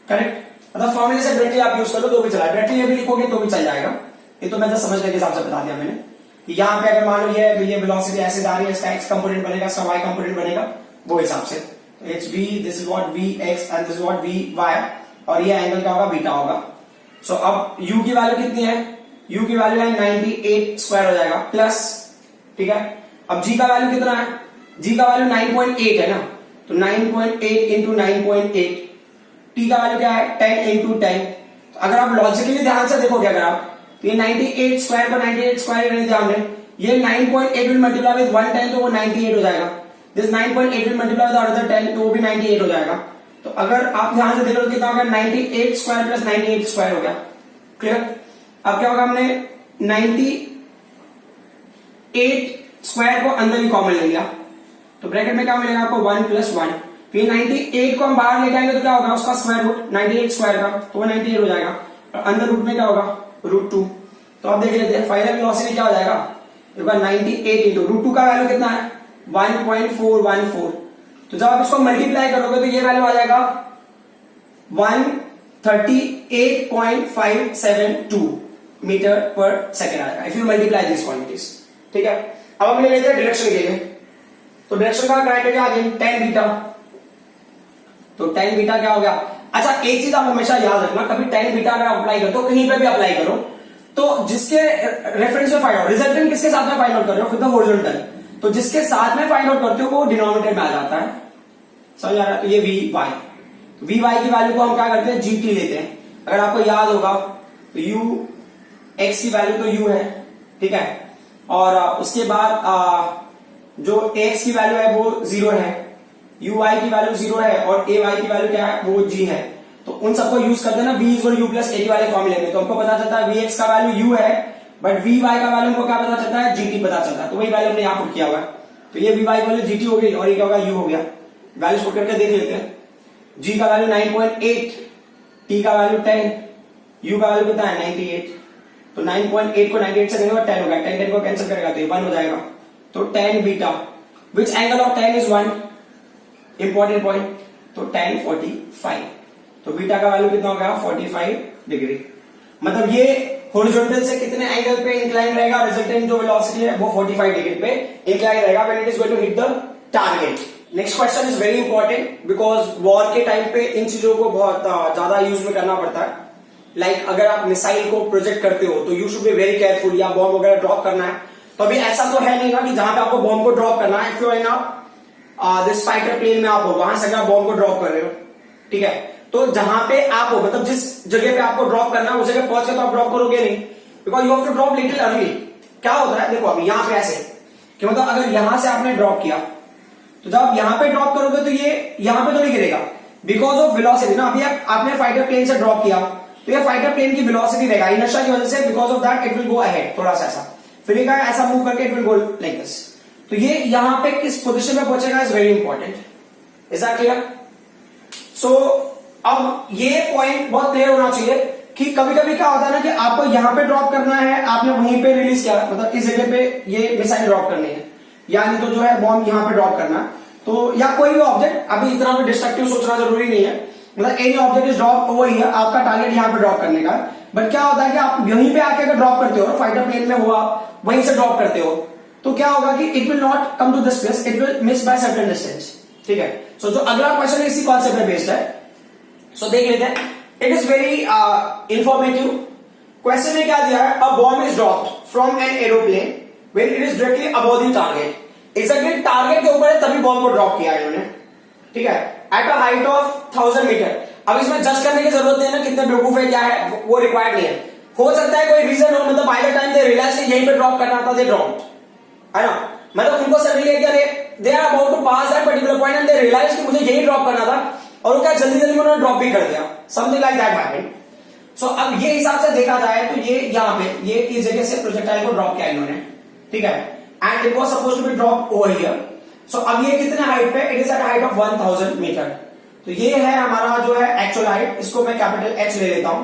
correct. मतलब फॉर्मूले से डायरेक्टली आप यूज कर लो तो भी चला, डायरेक्टली ये भी लिखोगे तो भी चल जाएगा। ये तो मैं जस्ट समझने के हिसाब से बता दिया मैंने कि यहाँ पे अगर मान लो ये तो ये वेलोसिटी ऐसे जा रही है, इसका x कंपोनेंट बनेगा, इसका y कंपोनेंट बनेगा, वो हिसाब से it's v, this is what vx and this is what vy, और ये एंगल क्या होगा, बीटा होगा। सो अब u की वैल्यू कितनी है, u की वैल्यू है 98 स्क्वायर हो जाएगा प्लस, ठीक है। अब g का वैल्यू कितना है, g का वैल्यू 9.8 है ना, तो 9.8 इंटू 9.8, t का वैल्यू क्या है 10 इंटू 10। तो अगर आप लॉजिकली ध्यान से देखोगे अगर आप, तो ये 98 स्क्वायर पर 98 स्क्वायर नहीं ध्यान दें, ये 9.8 विल मल्टीप्लाई विद 110 तो वो 98 हो जाएगा, this 9.8 will multiply with another 10 तो वो भी 98 हो जाएगा। तो अगर आप ध्यान से देखोगे कितना होगा, 98 स्क्वायर प्लस 98 स्क्वायर हो गया, क्लियर। अब क्या होगा, हमने 98 स्क्वायर को अंदर ही कॉमन ले लिया, तो ब्रैकेट में क्या मिलेगा आपको 1 प्लस 1, तो ये 98 को हम बाहर लेके आएंगे तो क्या होगा, उसका स्क्वायर रूट 98 स्क्वायर का, तो वो 98 हो जाएगा, और अंदर रूट में क्या होगा √2। तो आप देख लेते हैं फाइनल वेलोसिटी क्या हो जाएगा, 98 इंटू √2 का वैल्यू कितना है 1.414। तो जब आप इसको मल्टीप्लाई करोगे तो ये वैल्यू आ जाएगा 138.572 मीटर पर सेकेंड आएगा, if you multiply this quantities, ठीक है। अब हम ले लेते हैं डायरेक्शन के लिए। तो डायरेक्शन का क्राइटेरिया आ गया tan बीटा। तो tan बीटा क्या हो गया? अच्छा, एक चीज आप हमेशा याद रखना, कभी tan बीटा अगर अप्लाई करते हो, कहीं पे भी अप्लाई करो, तो जिसके रेफरेंस में फाइंड आउट, रिजल्टेंट किसके साथ में फाइंड आउट कर रहे हो? खुद हॉरिजॉन्टल, तो जिसके साथ में फाइंड आउट करते हो वो डिनोमिनेटर में आ जाता है। समझ आ रहा है? तो ये वी वाई, वी वाई की वैल्यू को हम क्या करते हैं? जीटी लेते हैं। अगर आपको याद होगा तो यू एक्स की वैल्यू तो यू है, ठीक है, और उसके बाद जो एक्स की वैल्यू है वो 0 है, यू वाई की वैल्यू 0 है, और ए वाई की वैल्यू क्या है? वो जी है। तो उन सबको यूज करते हैं ना वी इक्वल यू प्लस ए वाले फॉर्मूले में, तो हमको पता चलता है वी एक्स का वैल्यू यू है, बट वी वाई का वैल्यू हमको क्या पता चलता है? जीटी पता चलता है। तो वही वैल्यू हमने यहाँ पुट किया हुआ है। तो ये वी वाई वैल्यू जीटी हो गई, और ये क्या होगा? यू हो गया। वैल्यूज पुट करके देख लेते हैं। जी का वैल्यू 9.8, टी का वैल्यू 10, यू का वैल्यू कितना है? 98। तो 9.8 को 98 से करेंगे 10 होगा, 10 को कैंसिल करेगा तो ये 1 हो जाएगा। तो tan beta, which angle of tan is 1? Important point. तो tan 45, तो बीटा का वैल्यू कितना होगा? 45 डिग्री। मतलब ये हॉरिजॉन्टल से कितने एंगल पे इंक्लाइन रहेगा? रिजल्टेंट जो वेलोसिटी है वो 45 डिग्री पे इंक्लाइन रहेगा when it is going to hit the target. Next question is very important because war के टाइम पे इन चीजों को बहुत ज्यादा यूज में करना पड़ता है। लाइक अगर आप मिसाइल को प्रोजेक्ट करते हो तो you should be very careful, या बॉम्ब वगैरह ड्रॉप करना है तो अभी ऐसा तो है नहीं ना कि जहां पे आपको बॉम्ब को ड्रॉप करना है, if you are in this fighter plane में आप हो, वहां से अगर बॉम्ब को ड्रॉप कर रहे हो, ठीक है, तो जहां पे आप हो, मतलब जिस जगह पे आपको ड्रॉप करना है उस जगह पहुंच के तो आप ड्रॉप करोगे नहीं, because you have to drop little early. क्या होता है देखो, अभी यहां पे ऐसे कि मतलब अगर यहां से आपने ड्रॉप किया तो जब आप यहां पे ड्रॉप करोगे तो ये यहां पे तो नहीं गिरेगा बिकॉज ऑफ वेलोसिटी ना। अभी आपने फाइटर प्लेन से ड्रॉप किया तो ये फाइटर प्लेन की वेलोसिटी रहेगा इनर्शिया की वजह से, because of that it will go ahead थोड़ा सा ऐसा, फिर ये ऐसा मूव करके it will go like this. तो ये यहां पे किस पोजीशन में पहुंचेगा is very important. Is that clear? So अब ये पॉइंट बहुत क्लियर होना चाहिए कि कभी कभी क्या होता है ना कि आपको यहां पे ड्रॉप करना है, आपने वहीं पे रिलीज किया, मतलब इस जगह पे ये मिसाइल ड्रॉप करनी है, यानी तो जो है बॉम्ब यहां पे ड्रॉप करना, तो या कोई भी ऑब्जेक्ट, अभी इतना भी डिस्ट्रक्टिव सोचना जरूरी नहीं है, मतलब any object is drop over here, आपका टारगेट यहां पे ड्रॉप करने का। बट क्या होता है कि आप यहीं पे आके अगर ड्रॉप करते हो, फाइटर प्लेन में हुआ वहीं से ड्रॉप करते हो, तो क्या होगा कि it will not come to this place, it will miss by certain distance. ठीक है, सो जो अगला क्वेश्चन है इसी कॉन्सेप्ट पे बेस्ड है, सो देख लेते हैं। It is very informative. Question में क्या दिया है? अ bomb is dropped from an aeroplane when it is directly above the target. Exactly target के ऊपर है तभी बॉम्ब को ड्रॉप किया है इन्होंने, ठीक है, at a height of 1000 metre. अब इसमें जज करने की जरूरत नहीं है ना कितने बेवकूफ है क्या है, वो रिक्वायर्ड नहीं है। हो सकता है कोई रीजन हो, मतलब by the time they realize यहीं पे ड्रॉप करना था, दे ड्रॉप्ड, है ना, मतलब उनको suddenly they are about to pass that particular point and they realize कि मुझे यही ड्रॉप करना था, और वो क्या जल्दी जल्दी में उन्होंने ड्रॉप भी कर दिया, समथिंग लाइक दैट हैपेंड। सो अब ये हिसाब से देखा जाए तो ये यहाँ पे ये इस जगह से प्रोजेक्टाइल को ड्रॉप किया इन्होंने, ठीक है, and it was supposed to be drop over here. So अब ये कितने हाइट पे? It is at height of 1000 meter. तो ये है हमारा जो है एक्चुअल हाइट, इसको मैं कैपिटल एच ले लेता हूं,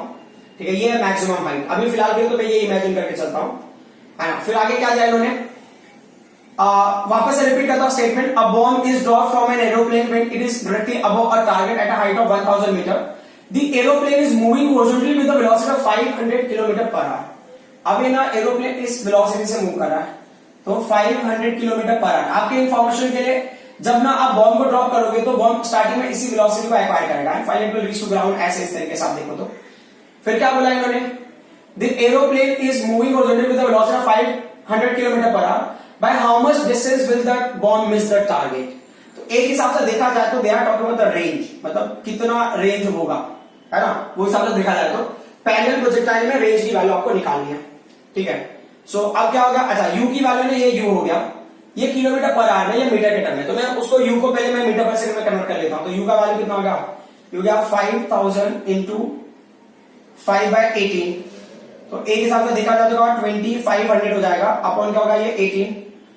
ठीक है, ये है मैक्सिमम हाइट। अभी फिलहाल के लिए तो मैं ये इमेजिन करके चलता हूं, है ना। फिर आगे क्या दिया इन्होंने, वापस से रिपीट करता हूं statement. A bomb is drop from an aeroplane when it is directly above a target at a height of 1000 metre. The aeroplane is moving horizontally with the velocity of 500 kilometre per hour. अब ये ना aeroplane इस velocity से move कर रहा है, तो 500 kilometre per our. आपके इंफॉर्मेशन के लिए, जब ना आप बॉम्ब को ड्रॉप करोगे तो बॉम्ब स्टार्टिंग में इसी वेलोसिटी को एक्वायर करेगा and finally it will reach to ground, ऐसे इस तरीके से आप देखो तो। फिर क्या बोला इन्होंने, the aeroplane is moving horizontally with the velocity of 500 kilometre per hour, by how much distance will that bomb miss the target. तो एक हिसाब से देखा जाए तो they are talking about the range, मतलब कितना रेंज होगा, है ना, वो हिसाब से देखा जाए तो पैरेलल प्रोजेक्टाइल में रेंज की वैल्यू आपको निकालनी है, ठीक है। सो अब क्या हो गया, अच्छा यू की वैल्यू ने, ये यू हो गया, ये किलोमीटर पर आवर में, ये मीटर के टर्म में, तो मैं उसको यू को पहले मैं मीटर पर सेकंड में कन्वर्ट कर लेता हूं। तो यू का वैल्यू कितना हो गया, यू गया 5000 इंटू 5/18, तो एक हिसाब से देखा जाए तो 2500 हो जाएगा, अपॉन क्या होगा ये 18,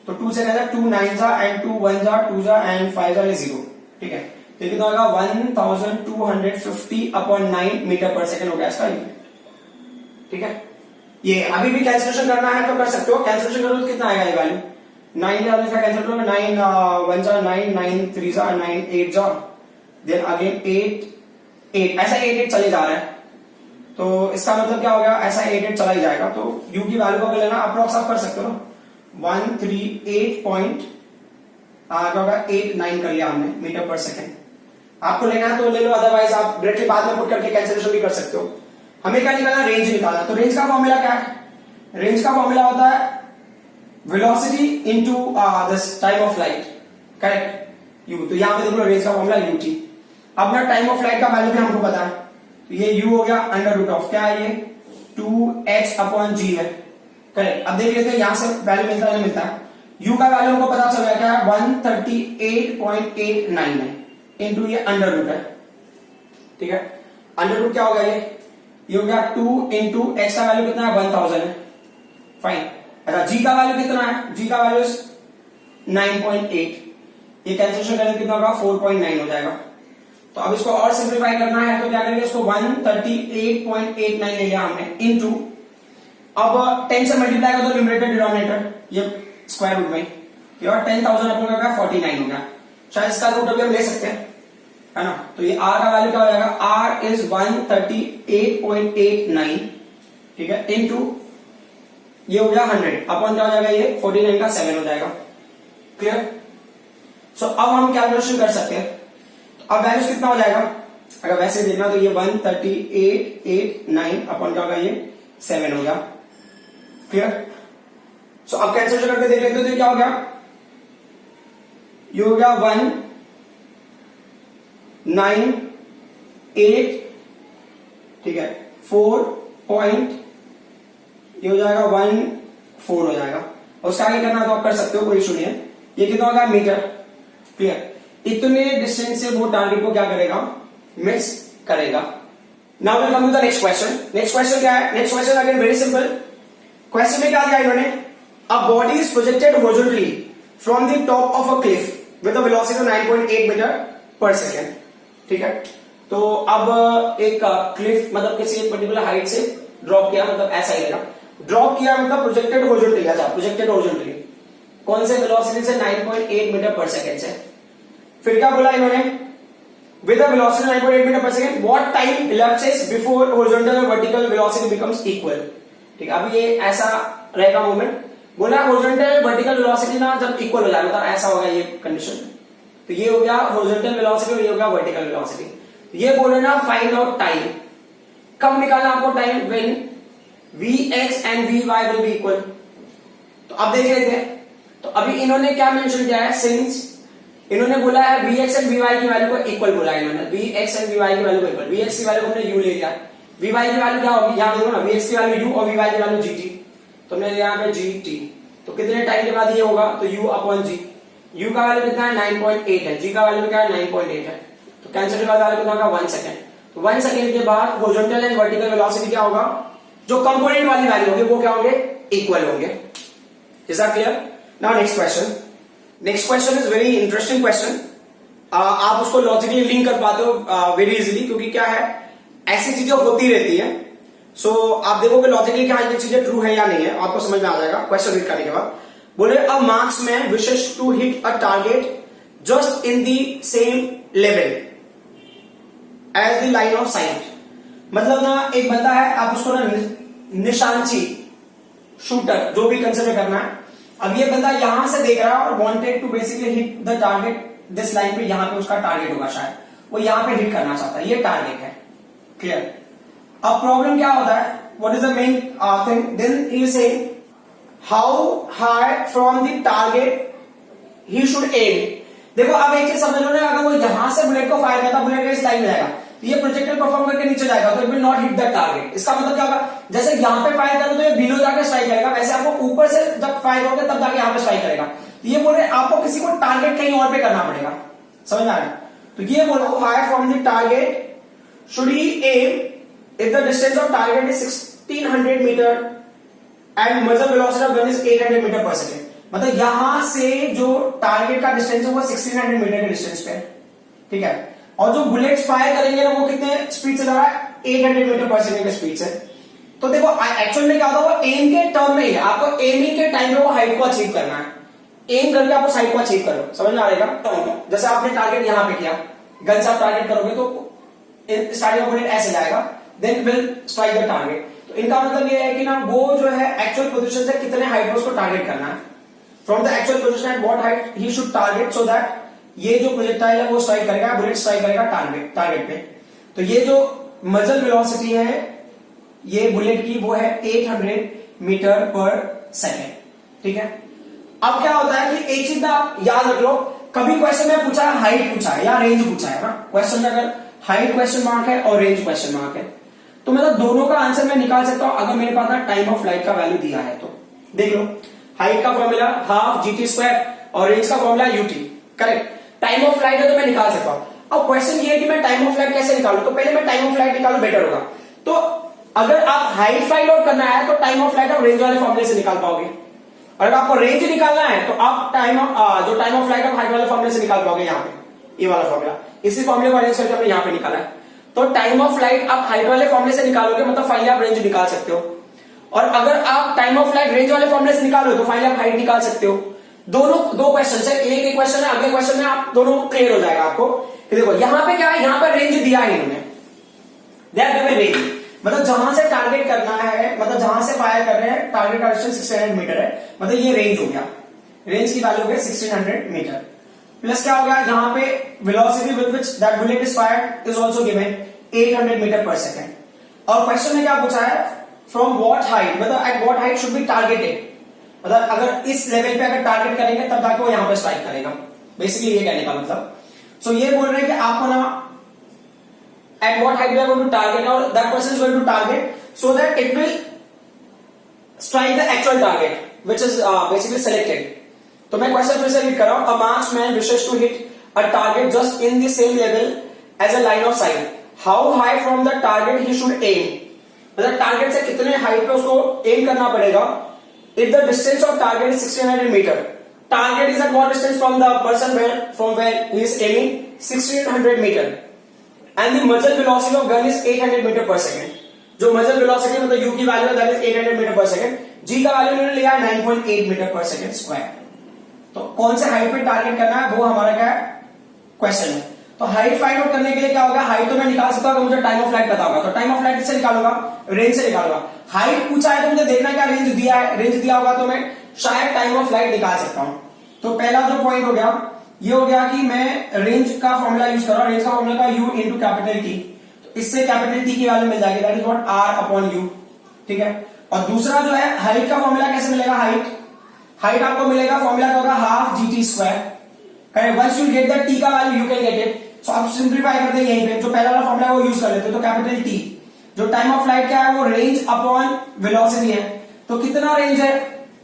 तो 2 से 2 9 जा एंड 2 1 जा 2 जा एंड 5 जा 0, ठीक है, तो कितना होगा 1250 अपॉन 9 मीटर पर सेकंड हो गया इसका यूनिट, ठीक है। ये अभी भी कैलकुलेशन करना है तो कर सकते हो, कैलकुलेशन करो तो कितना आएगा ये वैल्यू, 9 का कैंसिल करो, 9 1 जा 9 9 3 जा 9 8 जा, देन अगेन 8 ऐसा 8 चले जा रहा है, तो इसका मतलब क्या हो गया, ऐसा 8 चला ही जाएगा। तो u की वैल्यू को लेना अप्रोक्स आप कर सकते हो ना, 138.89 कर लिया हमने मीटर पर सेकेंड। आपको लेना है तो ले लो, अदरवाइज आप डायरेक्टली बाद में पुट करके कैंसिलेशन भी कर सकते हो। हमें क्या निकालना, रेंज निकालना। तो रेंज का फॉर्मूला क्या है, रेंज का फॉर्मूला होता है velocity into this time of light, correct, you. तो यहां पे देख लो रेंज का फॉर्मूला यूटी। अब ना टाइम ऑफ लाइट का वैल्यू भी हमको पता है, तो ये u हो गया अंडर रूट ऑफ क्या है, ये 2h/g है, करेक्ट। अब देख लेते हैं यहां से वैल्यू मिलता है, मिलता है। u का वैल्यू हमको पता चल गया क्या है, 138.89 है इनटू ये अंडर रूट है, ठीक है। अंडर रूट क्या होगा, ये हो गया 2 इंटू एक्स का वैल्यू कितना है, 1000 है, फाइन। अच्छा g का वैल्यू कितना है, g का वैल्यू 9.8, ये कैंसिलेशन करेंगे कितना होगा, 4.9 हो जाएगा। तो अब इसको और सिंप्लीफाई करना है तो क्या करेंगे, इसको 138.89 ले लिया हमने इनटू, अब 10 से मल्टीप्लाई कर दो न्यूमरेटर डिनोमिनेटर, ये स्क्वायर रूट में, ये और 10,000 अपन का 49 हो गया। शायद इसका रूट अभी हम ले सकते हैं, है ना। तो ये r का वैल्यू क्या हो जाएगा, r इज 138.89, ठीक है, इनटू ये हो गया 100 अपन क्या हो जाएगा, ये 49 का 7 हो जाएगा, क्लियर। सो अब हम कैलकुलेशन कर सकते हैं। अब वैल्यूज कितना हो जाएगा, अगर वैसे देखना तो ये 138.89 अपन क्या होगा, ये 7 हो गया, क्लियर। सो अब कैंसिलेशन करके देख लेते हो तो क्या हो गया, ये हो गया 198, ठीक है, 4 पॉइंट, ये हो जाएगा 14 हो जाएगा। और उसका आगे करना तो आप कर सकते हो, कोई इशू नहीं है। ये कितना होगा, मीटर, क्लियर। इतने डिस्टेंस से वो टारगेट को क्या करेगा, मिस करेगा। Now will come to the next question. Next question क्या है, next question again very simple. Question में क्या दिया इन्होंने, a body is projected horizontally from the top of a cliff with a velocity of 9.8 metre per second, ठीक है। तो अब एक क्लिफ मतलब किसी एक पर्टिकुलर हाइट से ड्रॉप किया, मतलब ऐसा ही लेगा, ड्रॉप किया मतलब प्रोजेक्टेड हॉरिजॉन्टली, अच्छा प्रोजेक्टेड हॉरिजॉन्टली, कौन से वेलोसिटी से, 9.8 मीटर पर सेकेंड से। फिर क्या बोला इन्होंने, with a velocity 9.8 metre per second what time elapses before horizontal और वर्टिकल वेलोसिटी बिकम्स इक्वल, ठीक है। अब ये ऐसा रहेगा मोमेंट, बोला हॉरिजॉन्टल वर्टिकल वेलोसिटी ना जब इक्वल हो जाए, मतलब ऐसा होगा ये कंडीशन। तो ये हो गया हॉरिजॉन्टल वेलोसिटी और ये हो गया वर्टिकल वेलोसिटी। ये बोले ना फाइंड आउट टाइम, कब निकालना आपको time, when vx and vy will be equal. तो अब देख लेते हैं, तो अभी इन्होंने क्या मेंशन किया है, सिंस इन्होंने बोला है vx एंड vy की वैल्यू को इक्वल बोला है इन्होंने, vx एंड vy की वैल्यू को इक्वल, vx की वैल्यू हमने u ले लिया, vy की वैल्यू क्या होगी, यहां देखो ना, vx की वैल्यू u और vy की वैल्यू gt, तो हमने लिया पे gt। तो कितने टाइम के बाद ये होगा, तो u अपॉन g, u का वैल्यू कितना है 9.8 है, g का वैल्यू क्या है 9.8 है, तो कैंसिल के बाद वैल्यू कितना होगा 1 सेकंड। तो 1 सेकंड के बाद हॉरिजॉन्टल एंड वर्टिकल वेलोसिटी क्या होगा, जो कंपोनेंट वाली वैल्यू होगी वो क्या होंगे, इक्वल होंगे। Is that clear. Now next question. Next question is very interesting question. आप उसको लॉजिकली लिंक कर पाते हो वेरी इजीली, क्योंकि क्या है, ऐसी चीजें होती रहती है। सो आप देखोगे लॉजिकली क्या ये चीजें ट्रू है या नहीं है, आपको समझ में आ जाएगा क्वेश्चन रीड करने के बाद। बोले a marksman wishes to hit a target just in the same level as the line of sight. मतलब ना एक बंदा है, आप उसको ना निशानची, शूटर जो भी कंसिडर करना है। अब ये बंदा यहां से देख रहा है और wanted to basically hit the target this line पे, यहां पे उसका टारगेट होगा, शायद वो यहां पे हिट करना चाहता है, ये टारगेट है, क्लियर। अब प्रॉब्लम क्या होता है, what is the main thing, then he says how high from the target he should aim. देखो अब एक चीज समझ लो ना, अगर वो यहां से बुलेट को फायर करता, बुलेट इस लाइन में जाएगा, तो ये प्रोजेक्टर परफॉर्म करके नीचे जाएगा, तो it will not hit the target. इसका मतलब क्या होगा, जैसे यहां पे फायर करो तो ये बिलो जाकर स्ट्राइक करेगा, वैसे आपको ऊपर से जब फायर करोगे तब जाके यहां पे स्ट्राइक करेगा। तो ये बोल रहे आपको किसी को टारगेट कहीं और पे करना पड़ेगा, समझ में आ रहा है। तो ये बोलो high from the target should he aim if the distance of target is 1600 meter and muzzle velocity of gun is 800 metre per second. मतलब यहां से जो टारगेट का डिस्टेंस है वो 1600 मीटर के डिस्टेंस पे है, ठीक है। और जो बुलेट्स फायर करेंगे ना वो कितने स्पीड से जा रहा है, 800 मीटर पर सेकेंड के स्पीड से। तो देखो एक्चुअल में क्या होता है, एम के टर्म में ही है, आपको एमिंग के टाइम पे वो हाइट को अचीव करना है, एम करके आप उस हाइट को अचीव करो, समझ में आ रहेगा। तो जैसे आपने टारगेट यहां पे किया, गन से आप टारगेट करोगे तो स्टार्टिंग बुलेट ऐसे जाएगा, then will strike the target. तो इनका मतलब ये है कि ना वो जो है एक्चुअल पोजीशन से कितने हाइट पर उसको टारगेट करना है, from the actual position eight what height he should target so that ये जो प्रोजेक्टाइल है वो स्ट्राइक करेगा, बुलेट स्ट्राइक करेगा टारगेट पे। तो ये जो मजल वेलोसिटी है ये बुलेट की वो है 800 मीटर पर सेकेंड। ठीक है, अब क्या होता है कि एक चीज आप याद रख लो, कभी क्वेश्चन में पूछा है हाइट पूछा है या रेंज पूछा है ना, क्वेश्चन में अगर हाइट क्वेश्चन मार्क है और रेंज क्वेश्चन मार्क है तो मतलब दोनों का आंसर मैं निकाल सकता हूं अगर मेरे पास ना टाइम ऑफ फ्लाइट का वैल्यू दिया है तो। देख लो, हाइट का फॉर्मूला हाफ जीटी स्क्वायर और रेंज का formula UT, correct. Time of flight है तो मैं निकाल सकता हूं। अब क्वेश्चन ये है कि मैं टाइम ऑफ फ्लाइट कैसे निकालू, तो पहले मैं टाइम ऑफ फ्लाइट निकालू, बेटर होगा। तो अगर आप हाइट फाइंड आउट करना है तो टाइम ऑफ फ्लाइट आप रेंज वाले फॉर्मूले से निकाल पाओगे, और अगर आपको रेंज निकालना है तो आप टाइम ऑफ फ्लाइट आप हाइट वाले फॉर्मूले से निकाल पाओगे। यहाँ पे ये वाला फॉर्मूला, इसी फॉर्मूले को अरेंज करके हमने यहाँ पे निकाला है। तो टाइम ऑफ फ्लाइट आप हाइट वाले फॉर्मूले से निकालोगे मतलब फाइनली आप रेंज निकाल सकते हो, और अगर आप टाइम ऑफ फ्लाइट रेंज वाले फॉर्मूले से निकालोगे तो फाइनली आप हाइट निकाल सकते हो। दोनों दो क्वेश्चन है, एक क्वेश्चन है, अगले क्वेश्चन में आप दोनों क्लियर हो जाएगा आपको। देखो यहाँ पे क्या है, यहाँ पर रेंज दिया है इन्होंने, रेंज मतलब जहां से टारगेट करना है, मतलब जहां से फायर कर रहे हैं, टारगेट का डिस्टेंस 1600 मीटर है, मतलब ये रेंज हो गया, रेंज की वैल्यू हो गया 1600 मीटर। प्लस क्या हो गया, यहाँ पे velocity with which that bullet is fired is also given 800 metre per second. और क्वेश्चन में क्या पूछा है, फ्रॉम व्हाट हाइट, मतलब at what height should be targeted, मतलब अगर इस लेवल पे अगर टारगेट करेंगे तब जाके वो यहां पे स्ट्राइक करेगा, बेसिकली ये कहने का मतलब। सो ये बोल रहे हैं कि आपको ना at what height we are going to target, or that person is going to target so that it will strike the actual target which is basically selected. तो मैं क्वेश्चन फिर से रीड कर रहा हूं। A marksman wishes to hit a target just in the same level as a line of sight. How high from the target he should aim? मतलब target से कितने हाइट पे उसको एम करना पड़ेगा। If the distance of target is 1600 meter, target is at what distance from the person from where he is aiming? 1600 meter. And the muzzle velocity of gun is 800 metre per second. जो muzzle velocity मतलब u की value है that is 800 metre per second, g का value इन्होंने लिया है 9.8 metre per second square. तो कौन से हाइट पे टारगेट करना है वो हमारा क्या क्वेश्चन है। तो हाइट फाइंड आउट करने के लिए क्या होगा, हाइट तो मैं निकाल सकता हूं, मुझे टाइम ऑफ फ्लाइट पता होगा, तो टाइम ऑफ फ्लाइट किससे निकालूंगा, रेंज से निकालूंगा। हाइट पूछा है तो मुझे देखना क्या रेंज दिया है, रेंज दिया होगा तो मैं शायद टाइम ऑफ फ्लाइट निकाल सकता हूं। तो पहला जो पॉइंट हो गया ये हो गया कि मैं रेंज का फॉर्मूला यूज कर रहा हूं, रेंज का फॉर्मूला का u इंटू कैपिटल टी, तो इससे कैपिटल टी की वैल्यू मिल जाएगी that is what r upon u। ठीक है, और दूसरा जो है हाइट का फॉर्मूला कैसे मिलेगा, हाइट आपको मिलेगा फॉर्मूला का होगा half g t square, correct. Once you get the t का value you can get it. So आप सिंप्लीफाई करते हैं यहीं पे, जो पहला वाला फॉर्मूला है वो यूज कर लेते हैं, तो कैपिटल टी, जो टाइम ऑफ फ्लाइट क्या है वो रेंज अपॉन वेलोसिटी है, तो कितना रेंज है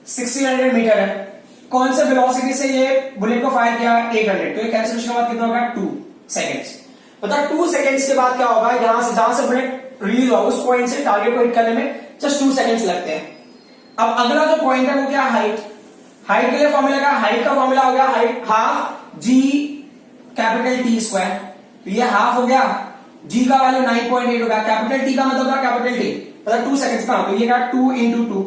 1600 मीटर है। कौन से वेलोसिटी से ये बुलेट को फायर किया 800, तो ये कैंसिलेशन के बाद कितना होगा 2 सेकेंड्स। मतलब 2 सेकेंड्स के बाद क्या होगा, यहां से जहां से बुलेट रिलीज होगा उस पॉइंट से टारगेट को हिट करने में जस्ट 2 सेकेंड्स लगते हैं। अब अगला जो पॉइंट है वो क्या, हाइट के लिए फॉर्मूला का, हाइट का फॉर्मूला हो गया height half G capital T square, तो ये हाफ हो गया, जी का वैल्यू 9.8 होगा, कैपिटल टी का मतलब क्या कैपिटल टी मतलब 2 सेकेंड्स का, तो ये क्या 2 इंटू 2,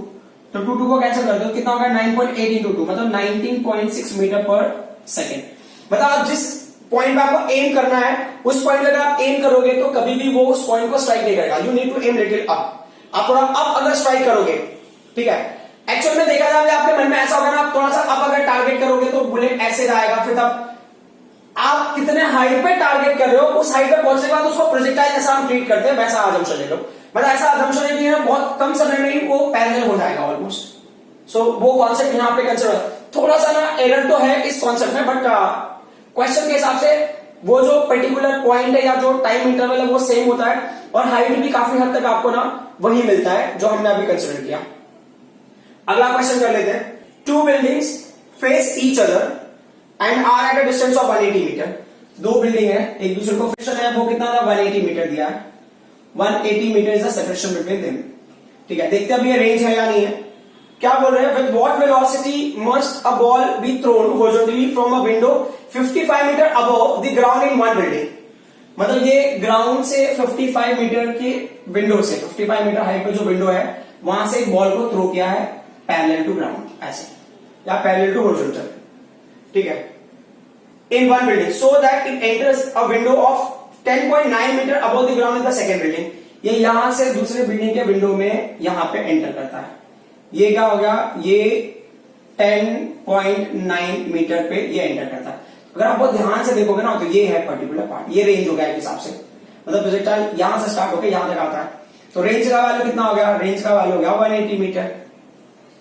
तो 2 को कैंसिल कर दो, कितना होगा 9.8 इंटू 2 मतलब 19.6 मीटर पर सेकेंड। मतलब आप जिस पॉइंट पे आपको एम करना है उस पॉइंट पे अगर आप एम करोगे तो कभी भी वो उस पॉइंट को स्ट्राइक नहीं करेगा, you need to aim little up, आप थोड़ा अप अगर स्ट्राइक करोगे, ठीक है। एक्चुअल में देखा जाए आपके मन में ऐसा होगा ना, आप थोड़ा सा अप अगर टारगेट करोगे तो बुलेट ऐसे जाएगा, फिर तब आप कितने हाइट पे टारगेट कर रहे हो उस हाइट पे पहुंचने के बाद उसको प्रोजेक्टाइल जैसा हम ट्रीट करते हैं वैसा आजम्पशन ले लो, मतलब ऐसा आजम्पशन है कि बहुत कम समय में ही वो पैरेलल हो जाएगा ऑलमोस्ट। सो वो कॉन्सेप्ट यहाँ पे कंसिडर, थोड़ा सा ना एरर तो है इस कॉन्सेप्ट में, बट क्वेश्चन के हिसाब से वो जो पर्टिकुलर पॉइंट है या जो टाइम इंटरवल है वो सेम होता है, और हाइट भी काफी हद तक आपको ना वही मिलता है जो हमने अभी कंसिडर किया। अगला क्वेश्चन कर लेते हैं, 2 buildings face each other and are at a distance of 180 metre. 2 building है, एक दूसरे को सेपरेशन है, वो कितना था 180 मीटर दिया है, 180 metre is the separation between them. ठीक है, देखते हैं अभी ये रेंज है या नहीं है। क्या बोल रहे हैं, with what velocity must a ball be thrown horizontally from a window 55 metre above the ground in one building. मतलब ये ग्राउंड से 55 मीटर के विंडो से, 55 मीटर हाइट पे जो विंडो है वहां से एक बॉल को थ्रो किया है पैरेलल टू ग्राउंड, ऐसे या पैरेलल टू हॉरिजॉन्टल, ठीक है, in one building so that it enters a window of 10.9 metre above the ground in the second building. ये यहां से दूसरे बिल्डिंग के विंडो में यहां पे एंटर करता है। ये क्या हो गया, ये 10.9 मीटर पे ये एंटर करता है। अगर आप बहुत ध्यान से देखोगे ना तो ये है पर्टिकुलर पार्ट, ये रेंज हो गया एक हिसाब से, मतलब प्रोजेक्टाइल यहां से स्टार्ट होकर यहां तक आता है। तो रेंज का वैल्यू कितना हो गया, रेंज का वैल्यू हो गया 180 मीटर।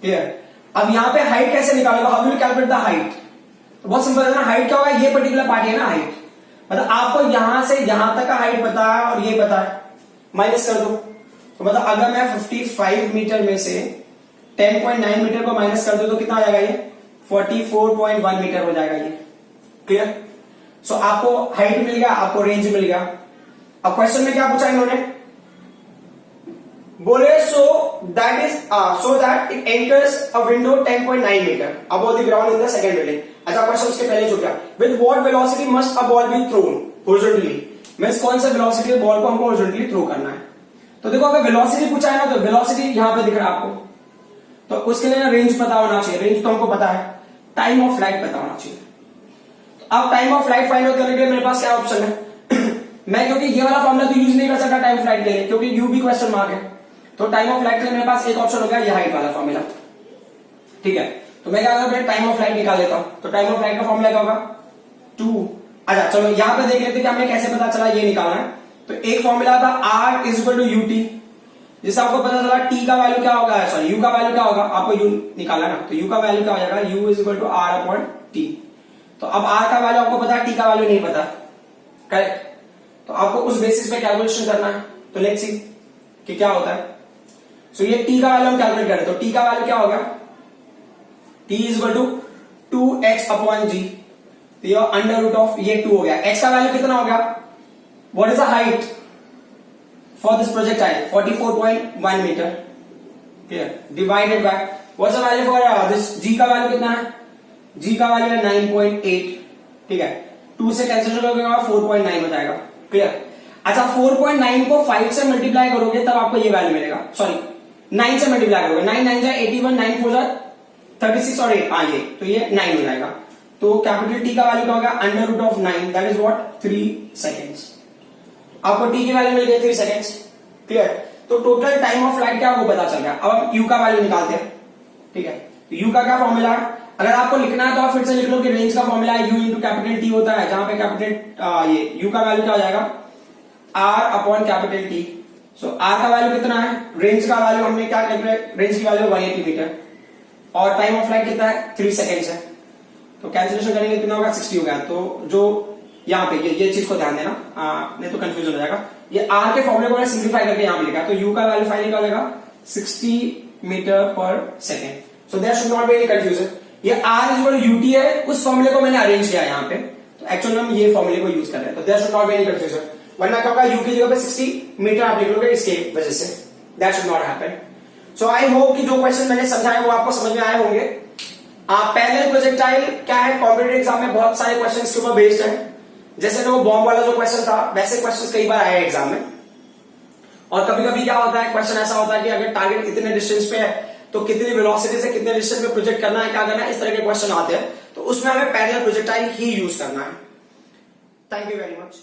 क्लियर। अब यहाँ पे हाइट कैसे निकालेगा, how will calculate the height? तो बहुत सिंपल है ना, हाइट क्या होगा, ये पर्टिकुलर पार्ट है ना हाइट, मतलब आपको यहां से यहां तक का हाइट पता है और ये पता है, माइनस कर दो। तो मतलब अगर मैं 55 मीटर में से 10.9 मीटर को माइनस कर दो तो कितना आ जाएगा, ये 44.1 मीटर हो जाएगा ये। क्लियर। सो आपको हाइट मिल गया, आपको रेंज मिल गया। अब क्वेश्चन में क्या पूछा इन्होंने, बोले so that it enters a window 10.9 metre above the ground in the second building. अच्छा क्वेश्चन उसके पहले जो क्या, with what velocity must a ball be thrown horizontally, means कौन सा वेलोसिटी बॉल को हमको हॉरिजॉन्टली थ्रो करना है। तो देखो अगर वेलोसिटी पूछा है ना तो वेलोसिटी यहां पे दिख रहा है आपको, तो उसके लिए रेंज पता होना चाहिए, रेंज तो हमको पता है, टाइम ऑफ फ्लाइट पता होना चाहिए। तो अब time of flight find out करने के लिए मेरे पास क्या ऑप्शन है मैं क्योंकि ये वाला फॉर्मूला तो यूज नहीं कर सकता टाइम फ्लाइट के लिए, क्योंकि यू भी क्वेश्चन मार्क है। तो टाइम ऑफ फ्लाइट के लिए मेरे पास एक ऑप्शन हो गया ये हाइट वाला फॉर्मूला। ठीक है, तो मैं क्या करूंगा, टाइम ऑफ फ्लाइट निकाल लेता हूं। तो टाइम ऑफ फ्लाइट का फॉर्मूला क्या होगा, 2। अच्छा चलो यहां पे देख लेते कि हमें कैसे पता चला ये निकालना है। तो एक फॉर्मूला था R is equal to u t, जिससे आपको पता चला टी का वैल्यू क्या होगा, सॉरी यू का वैल्यू क्या होगा, आपको यू निकाला ना, तो यू का वैल्यू क्या हो जाएगा, u is equal to R upon t. तो अब R का वैल्यू आपको पता है, टी का वैल्यू नहीं पता, करेक्ट। तो आपको उस बेसिस पे कैलकुलेशन करना है। तो लेट्स सी कि क्या होता है। सो ये टी का वैल्यू हम कैलकुलेट करें, तो टी का वैल्यू क्या होगा, t is equal to 2h upon g, तो ये अंडर रूट ऑफ ये 2 हो गया। x का वैल्यू कितना हो गया, what is the height for this projectile, 44.1 metre. Clear. Divided by what's the value for this, g का वैल्यू कितना है, g का वैल्यू है 9.8। ठीक है, 2 से कैंसिल हो जाएगा 4.9 हो जाएगा। क्लियर। अच्छा 4.9 को 5 से मल्टीप्लाई करोगे तब आपको ये वैल्यू मिलेगा, सॉरी 9 से मल्टीप्लाई करोगे, 9 9 जा 81, 9 4 जा 36 और 8 ये, तो ये 9 हो जाएगा। तो कैपिटल टी का वैल्यू क्या होगा, under root of 9, that is what 3 seconds. आपको टी की वैल्यू मिल गई 3 सेकेंड्स। क्लियर। तो टोटल टाइम ऑफ फ्लाइट क्या आपको पता चल गया। अब हम यू का वैल्यू निकालते हैं। ठीक है, तो यू का क्या फॉर्मूला है, अगर आपको लिखना है तो आप फिर से लिख लो कि रेंज का फॉर्मूला है यू इंटू कैपिटल टी होता है, जहां पे कैपिटल ये यू का वैल्यू क्या हो जाएगा, R अपॉन कैपिटल टी। सो R का वैल्यू कितना है, रेंज का वैल्यू हमने क्या कैलकुलेट, रेंज की वैल्यू 180 मीटर और टाइम ऑफ फ्लाइट कितना है 3 सेकेंड्स है। तो कैंसिलेशन करेंगे कितना होगा, 60 हो गया। तो जो यहाँ पे ये चीज को ध्यान देना, नहीं तो कंफ्यूजन हो जाएगा। ये R के फॉर्मूले को सिंप्लीफाई करके यहाँ पे लिखा, तो U का वैल्यू फाइनल क्या हो जाएगा 60 metre per second. So there should not be any confusion. ये R is equal to UT है, उस फॉर्मूले को मैंने अरेंज किया यहाँ पे, तो एक्चुअली हम ये फॉर्मूले को यूज कर रहे हैं। तो there should not be any confusion, वरना क्या होगा यू की जगह पे 60 मीटर आप लिख लोगे इसके वजह से, that should not happen. So I hope कि जो क्वेश्चन मैंने समझाए वो आपको समझ में आए होंगे। पैरेलल प्रोजेक्टाइल क्या है, कॉम्पिटिटिव एग्जाम में बहुत सारे क्वेश्चंस के ऊपर बेस्ड है। जैसे वो बॉम्ब वाला जो क्वेश्चन था, वैसे क्वेश्चंस कई बार आए एग्जाम में। और कभी कभी क्या होता है, क्वेश्चन ऐसा होता है कि अगर टारगेट इतने डिस्टेंस पे है तो कितनी वेलोसिटी से कितने डिस्टेंस पे प्रोजेक्ट करना है, क्या करना है, इस तरह के क्वेश्चन आते हैं। तो उसमें हमें पैरेलल प्रोजेक्टाइल ही यूज करना है। Thank you very much.